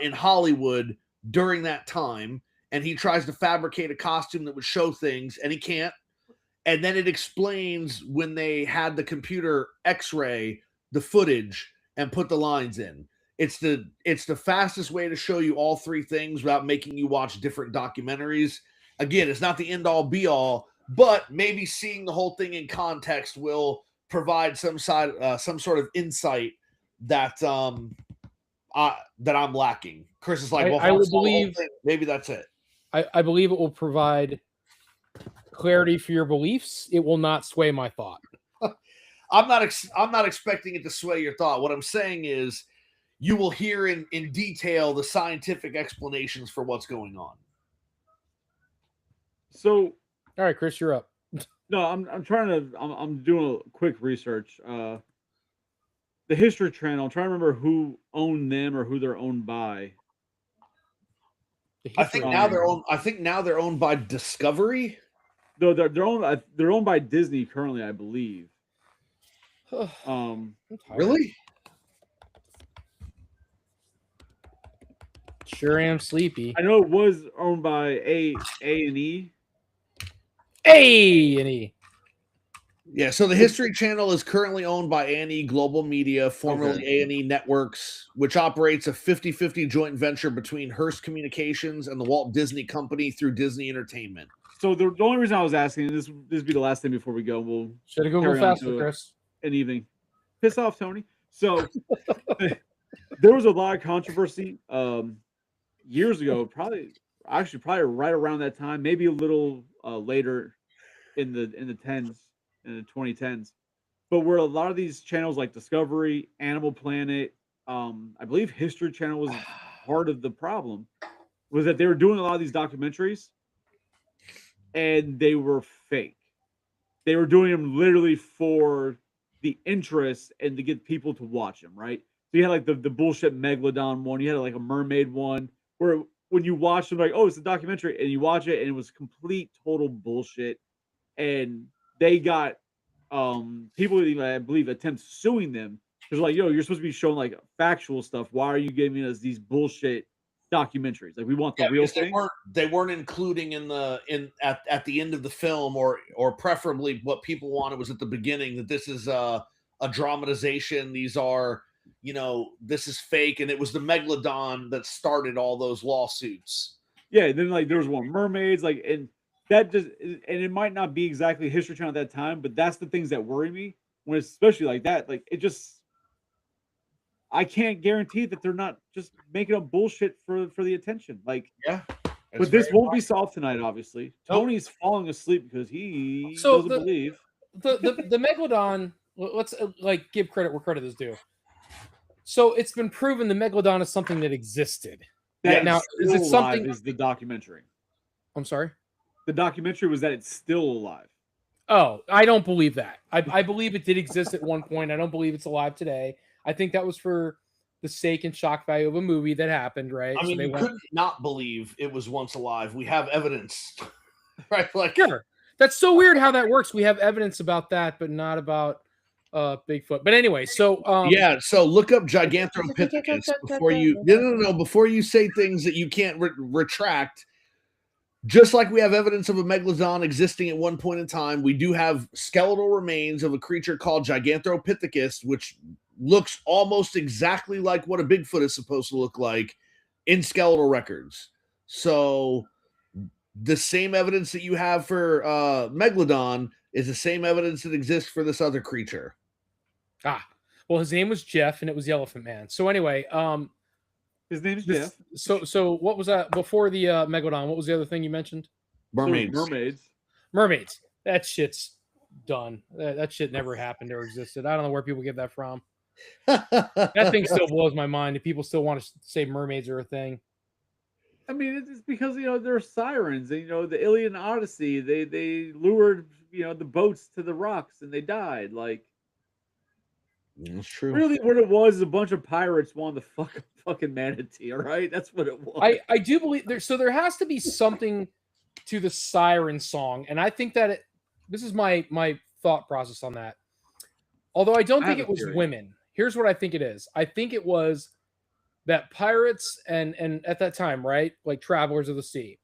in Hollywood during that time. And he tries to fabricate a costume that would show things, and he can't. And then it explains when they had the computer X-ray the footage and put the lines in. It's the fastest way to show you all three things without making you watch different documentaries. Again, it's not the end-all, be-all, but maybe seeing the whole thing in context will provide some sort of insight that that I'm lacking. Chris is like, well, I would believe maybe that's it. I believe it will provide clarity for your beliefs. It will not sway my thought. I'm not expecting it to sway your thought. What I'm saying is you will hear in detail the scientific explanations for what's going on. So, all right, Chris, you're up. No, I'm doing a quick research. The History Channel, I'm trying to remember who owned them or who they're owned by. I think now they're owned by Discovery. No, they're owned by Disney currently, I believe. Really? Sure am sleepy. I know it was owned by A&E. A&E. Yeah, so the History Channel is currently owned by A&E Global Media, formerly A&E Networks, which operates a 50-50 joint venture between Hearst Communications and the Walt Disney Company through Disney Entertainment. So the only reason I was asking, this be the last thing before we go. We'll should have go faster, Chris. An evening. Piss off, Tony. So there was a lot of controversy years ago, probably right around that time, maybe a little later in the 2010s, but where a lot of these channels like Discovery, Animal Planet, I believe History Channel was part of the problem, was that they were doing a lot of these documentaries, and they were fake. They were doing them literally for the interest and to get people to watch them, right? So you had like the bullshit Megalodon one, you had like a mermaid one, where when you watch them, like, oh, it's a documentary, and you watch it, and it was complete total bullshit. And they got people, I believe, attempt suing them because, like, yo, you're supposed to be showing like factual stuff. Why are you giving us these bullshit documentaries? Like, we want the real thing. They weren't including at the end of the film, or preferably what people wanted was at the beginning, that this is a dramatization. These are, this is fake, and it was the Megalodon that started all those lawsuits. Yeah, then like there was one mermaids, like, and that just, and it might not be exactly History Channel at that time, but that's the things that worry me when it's especially like that. Like, it just, I can't guarantee that they're not just making up bullshit for the attention. Like, yeah, but this won't be solved tonight, obviously. Tony's falling asleep because he doesn't believe the Megalodon. Let's like give credit where credit is due. So it's been proven the Megalodon is something that existed. Now, is it something? Is the documentary? I'm sorry. The documentary was that it's still alive. Oh, I don't believe that. I believe it did exist at one point. I don't believe it's alive today. I think that was for the sake and shock value of a movie that happened, right? I mean, you couldn't not believe it was once alive. We have evidence, right? Like, sure. That's so weird how that works. We have evidence about that, but not about Bigfoot. But anyway, so so look up Gigantopithecus before you before you say things that you can't retract. Just like we have evidence of a Megalodon existing at one point in time, we do have skeletal remains of a creature called Gigantopithecus, which looks almost exactly like what a Bigfoot is supposed to look like in skeletal records. So the same evidence that you have for Megalodon is the same evidence that exists for this other creature. Well, his name was Jeff, and it was the Elephant Man. So anyway, his name is Jeff. So what was that before the Megalodon? What was the other thing you mentioned? Mermaids. That shit's done. That shit never happened or existed. I don't know where people get that from. That thing still blows my mind. If people still want to say mermaids are a thing. I mean, it's because they're sirens. And, the Iliad Odyssey. They lured the boats to the rocks and they died. Like, that's true. Really, what it was is a bunch of pirates wanted the fucking manatee. All right, that's what it was. I do believe there. So there has to be something to the siren song, and I think that this is my thought process on that. Although I don't think it was women. Here's what I think it is. I think it was that pirates and at that time, right, like travelers of the sea.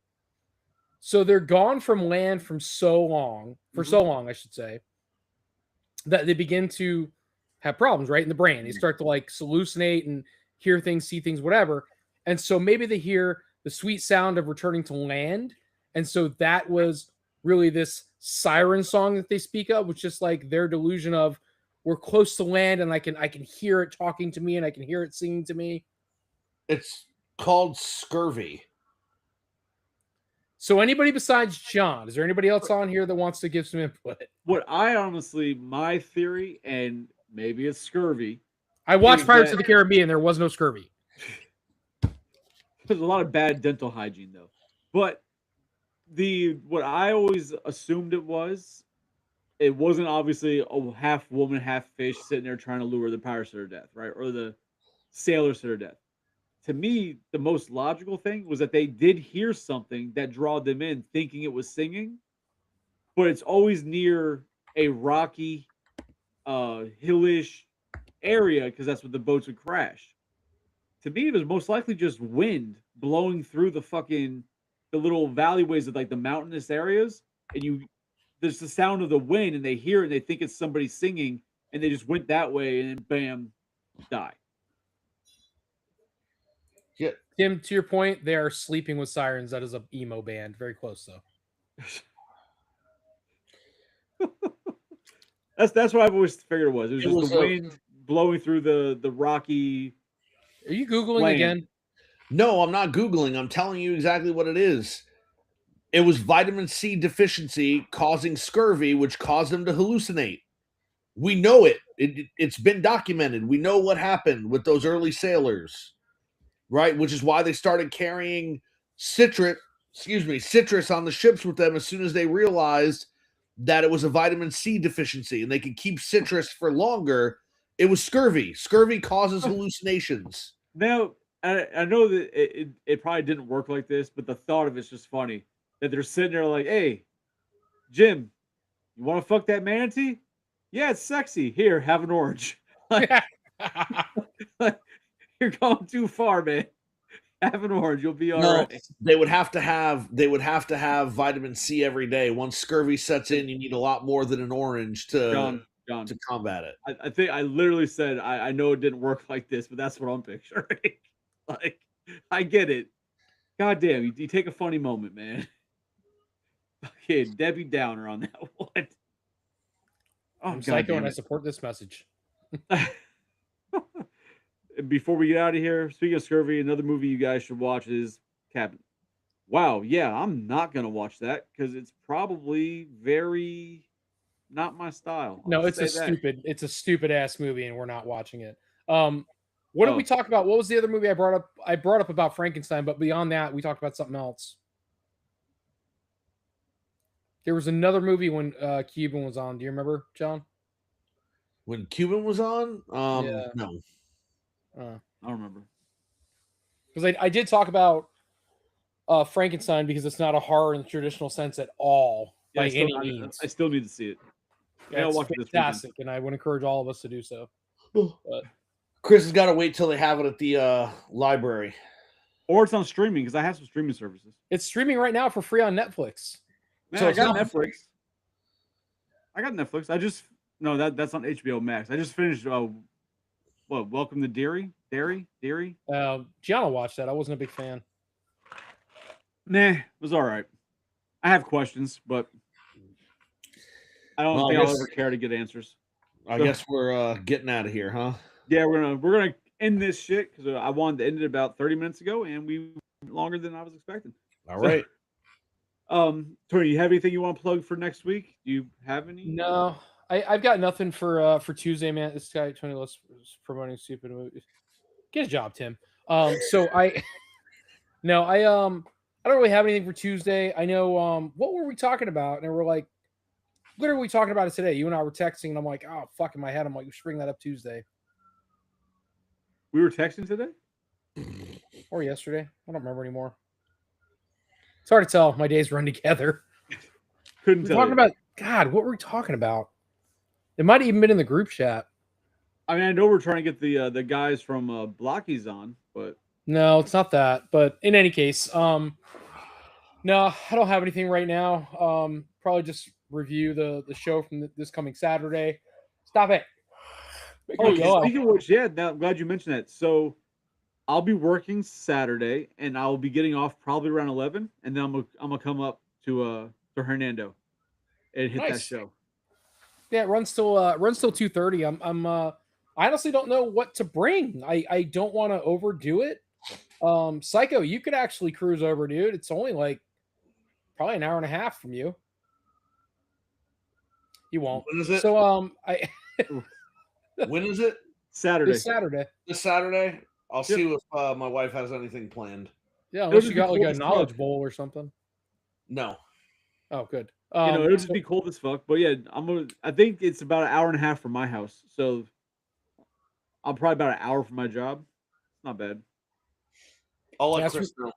So they're gone from land for so long, I should say, that they begin to have problems, right, in the brain. They start to like hallucinate and hear things, see things, whatever. And so maybe they hear the sweet sound of returning to land. And so that was really this siren song that they speak of, which is like their delusion of we're close to land and I can hear it talking to me and I can hear it singing to me. It's called scurvy. So anybody besides John, is there anybody else on here that wants to give some input? What my theory, and maybe it's scurvy. I watched Pirates of the Caribbean. There was no scurvy. There's a lot of bad dental hygiene, though. But what I always assumed it wasn't obviously a half woman, half fish sitting there trying to lure the pirates to their death, right? Or the sailors to their death. To me, the most logical thing was that they did hear something that drew them in, thinking it was singing, but it's always near a rocky, hillish area because that's where the boats would crash. To me, it was most likely just wind blowing through the little valleyways of like the mountainous areas, and there's the sound of the wind, and they hear it, and they think it's somebody singing, and they just went that way, and then bam, die. Yeah, Tim, to your point, they are Sleeping with Sirens. That is a emo band. Very close, though. That's what I've always figured it was. It was just the wind blowing through the rocky. Are you Googling again? No, I'm not Googling. I'm telling you exactly what it is. It was vitamin C deficiency causing scurvy, which caused them to hallucinate. We know it. It's been documented. We know what happened with those early sailors, right? Which is why they started carrying citrus on the ships with them as soon as they realized that it was a vitamin C deficiency and they could keep citrus for longer. It was scurvy. Scurvy causes hallucinations. Now, I know that it probably didn't work like this, but the thought of it's just funny that they're sitting there like, hey, Jim, you want to fuck that manatee? Yeah, it's sexy. Here, have an orange. Like, you're going too far, man. Have an orange, you'll be all right. They would have to have vitamin C every day. Once scurvy sets in, you need a lot more than an orange to combat it. I think I literally said I know it didn't work like this, but that's what I'm picturing. Like, I get it. God damn, you take a funny moment, man. Okay, Debbie Downer on that one. I'm psycho and I support this message. Before we get out of here, speaking of scurvy, another movie you guys should watch is Cabin. Wow, yeah, I'm not gonna watch that because it's probably very not my style. No, it's a stupid ass movie, and we're not watching it. What did we talk about? What was the other movie I brought up? I brought up about Frankenstein, but beyond that, we talked about something else. There was another movie when Cuban was on. Do you remember, John? When Cuban was on? Yeah. No. I don't remember. Because I did talk about Frankenstein because it's not a horror in the traditional sense at all by any means. I still need to see it. Yeah, it's fantastic, and I would encourage all of us to do so. But Chris has got to wait till they have it at the library. Or it's on streaming because I have some streaming services. It's streaming right now for free on Netflix. Man, so I got Netflix. I got Netflix. That's on HBO Max. I just finished Welcome to Derry? Gianna watched that. I wasn't a big fan. Nah, it was all right. I have questions, but I don't think I'll ever care to get answers. I guess we're getting out of here, huh? Yeah, we're gonna end this shit because I wanted to end it about 30 minutes ago, and we went longer than I was expecting. All right. Tony, you have anything you want to plug for next week? Do you have any? No, I've got nothing for Tuesday, man. This guy Tony is promoting stupid movies. Get a job, Tim. So I don't really have anything for Tuesday. I know what were we talking about? And we're like, what are we talking about it today? You and I were texting, and I'm like, oh fuck in my head. I'm like, we should bring that up Tuesday. We were texting today? Or yesterday. I don't remember anymore. It's hard to tell. My days run together. Couldn't tell. Talking about God, what were we talking about? It might have even been in the group chat. I mean, I know we're trying to get the guys from Blockies on, but no, it's not that. But in any case, no, I don't have anything right now. Probably just review the show from this coming Saturday. Stop it. Speaking of which, yeah, I'm glad you mentioned that. So I'll be working Saturday, and I'll be getting off probably around 11, and then I'm gonna come up to Hernando and hit that show. Yeah, it runs till 2:30. I honestly don't know what to bring. I don't want to overdo it. Psycho, you could actually cruise over, dude. It's only like probably an hour and a half from you. You won't. When is it? So when is it? Saturday. This Saturday. I'll see if my wife has anything planned. Yeah, unless you got like a knowledge bowl or something. No. Oh, good. It'll just be cold as fuck. But yeah, I think it's about an hour and a half from my house. So I'm probably about an hour from my job. Not bad. I'll let Chris know.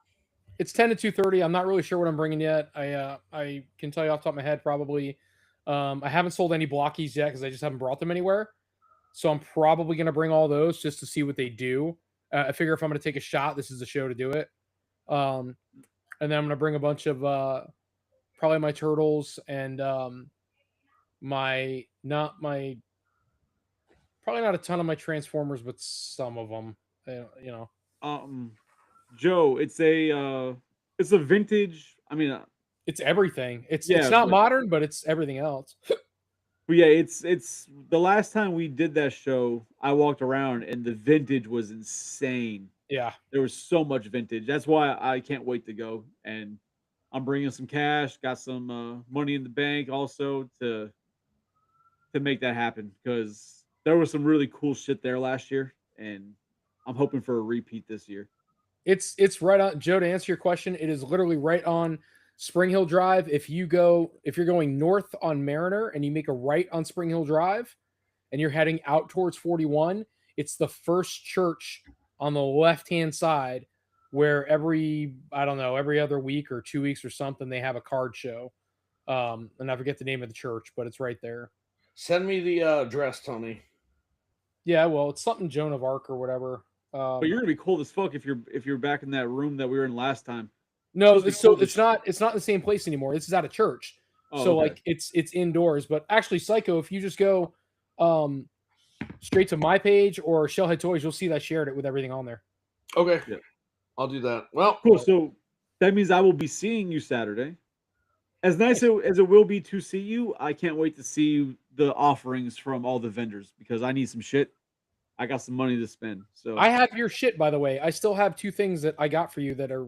It's 10 to 2:30. I'm not really sure what I'm bringing yet. I can tell you off the top of my head probably. I haven't sold any blockies yet because I just haven't brought them anywhere. So I'm probably going to bring all those just to see what they do. I figure if I'm going to take a shot, this is the show to do it. And then I'm going to bring a bunch of probably my turtles and probably not a ton of my Transformers, but some of them. Joe, it's a vintage. I mean, it's everything. It's not modern, but it's everything else. But yeah, it's the last time we did that show, I walked around and the vintage was insane. Yeah, there was so much vintage. That's why I can't wait to go. And I'm bringing some cash, got some money in the bank also to make that happen because there was some really cool shit there last year, and I'm hoping for a repeat this year. It's right on, Joe, to answer your question, it is literally right on Spring Hill Drive. If you're going north on Mariner and you make a right on Spring Hill Drive and you're heading out towards 41, it's the first church on the left-hand side where every other week or 2 weeks or something, they have a card show. And I forget the name of the church, but it's right there. Send me the address, Tony. Yeah, well, it's something Joan of Arc or whatever. But you're gonna be cold as fuck if you're back in that room that we were in last time. No, so it's not in the same place anymore. This is at a church. Oh, So okay. like it's indoors. But actually, Psycho, if you just go straight to my page or Shellhead Toys, you'll see that I shared it with everything on there. Okay. Yeah. I'll do that. Well, Cool. So that means I will be seeing you Saturday. As nice as it will be to see you, I can't wait to see the offerings from all the vendors because I need some shit. I got some money to spend. So I have your shit, by the way. I still have 2 things that I got for you that are,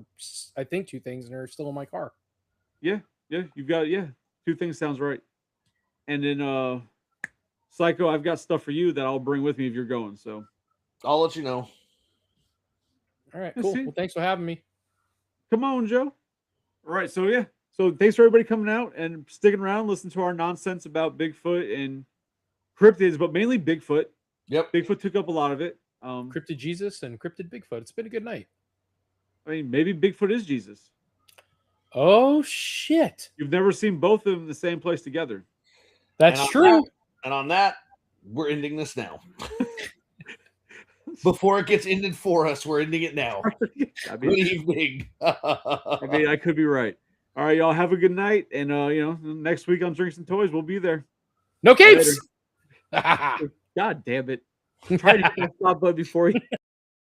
I think, 2 things, and they're still in my car. yeah, you've got 2 things sounds right. And then Psycho, I've got stuff for you that I'll bring with me if you're going. So I'll let you know. All right, Let's cool. see. Well, thanks for having me. come on, Joe. All right, so yeah. So thanks for everybody coming out and sticking around, listening to our nonsense about Bigfoot and cryptids, but mainly Bigfoot. Yep. Bigfoot took up a lot of it. Cryptid Jesus and Cryptid Bigfoot. It's been a good night. I mean, maybe Bigfoot is Jesus. Oh, shit. You've never seen both of them in the same place together. That's And on true. And on that, we're ending this now. Before it gets ended for us, we're ending it now. I Good mean, evening. I could be right. All right, y'all have a good night. And, next week on Drinks and Toys, we'll be there. No capes. God damn it. Try to get the stop button before you.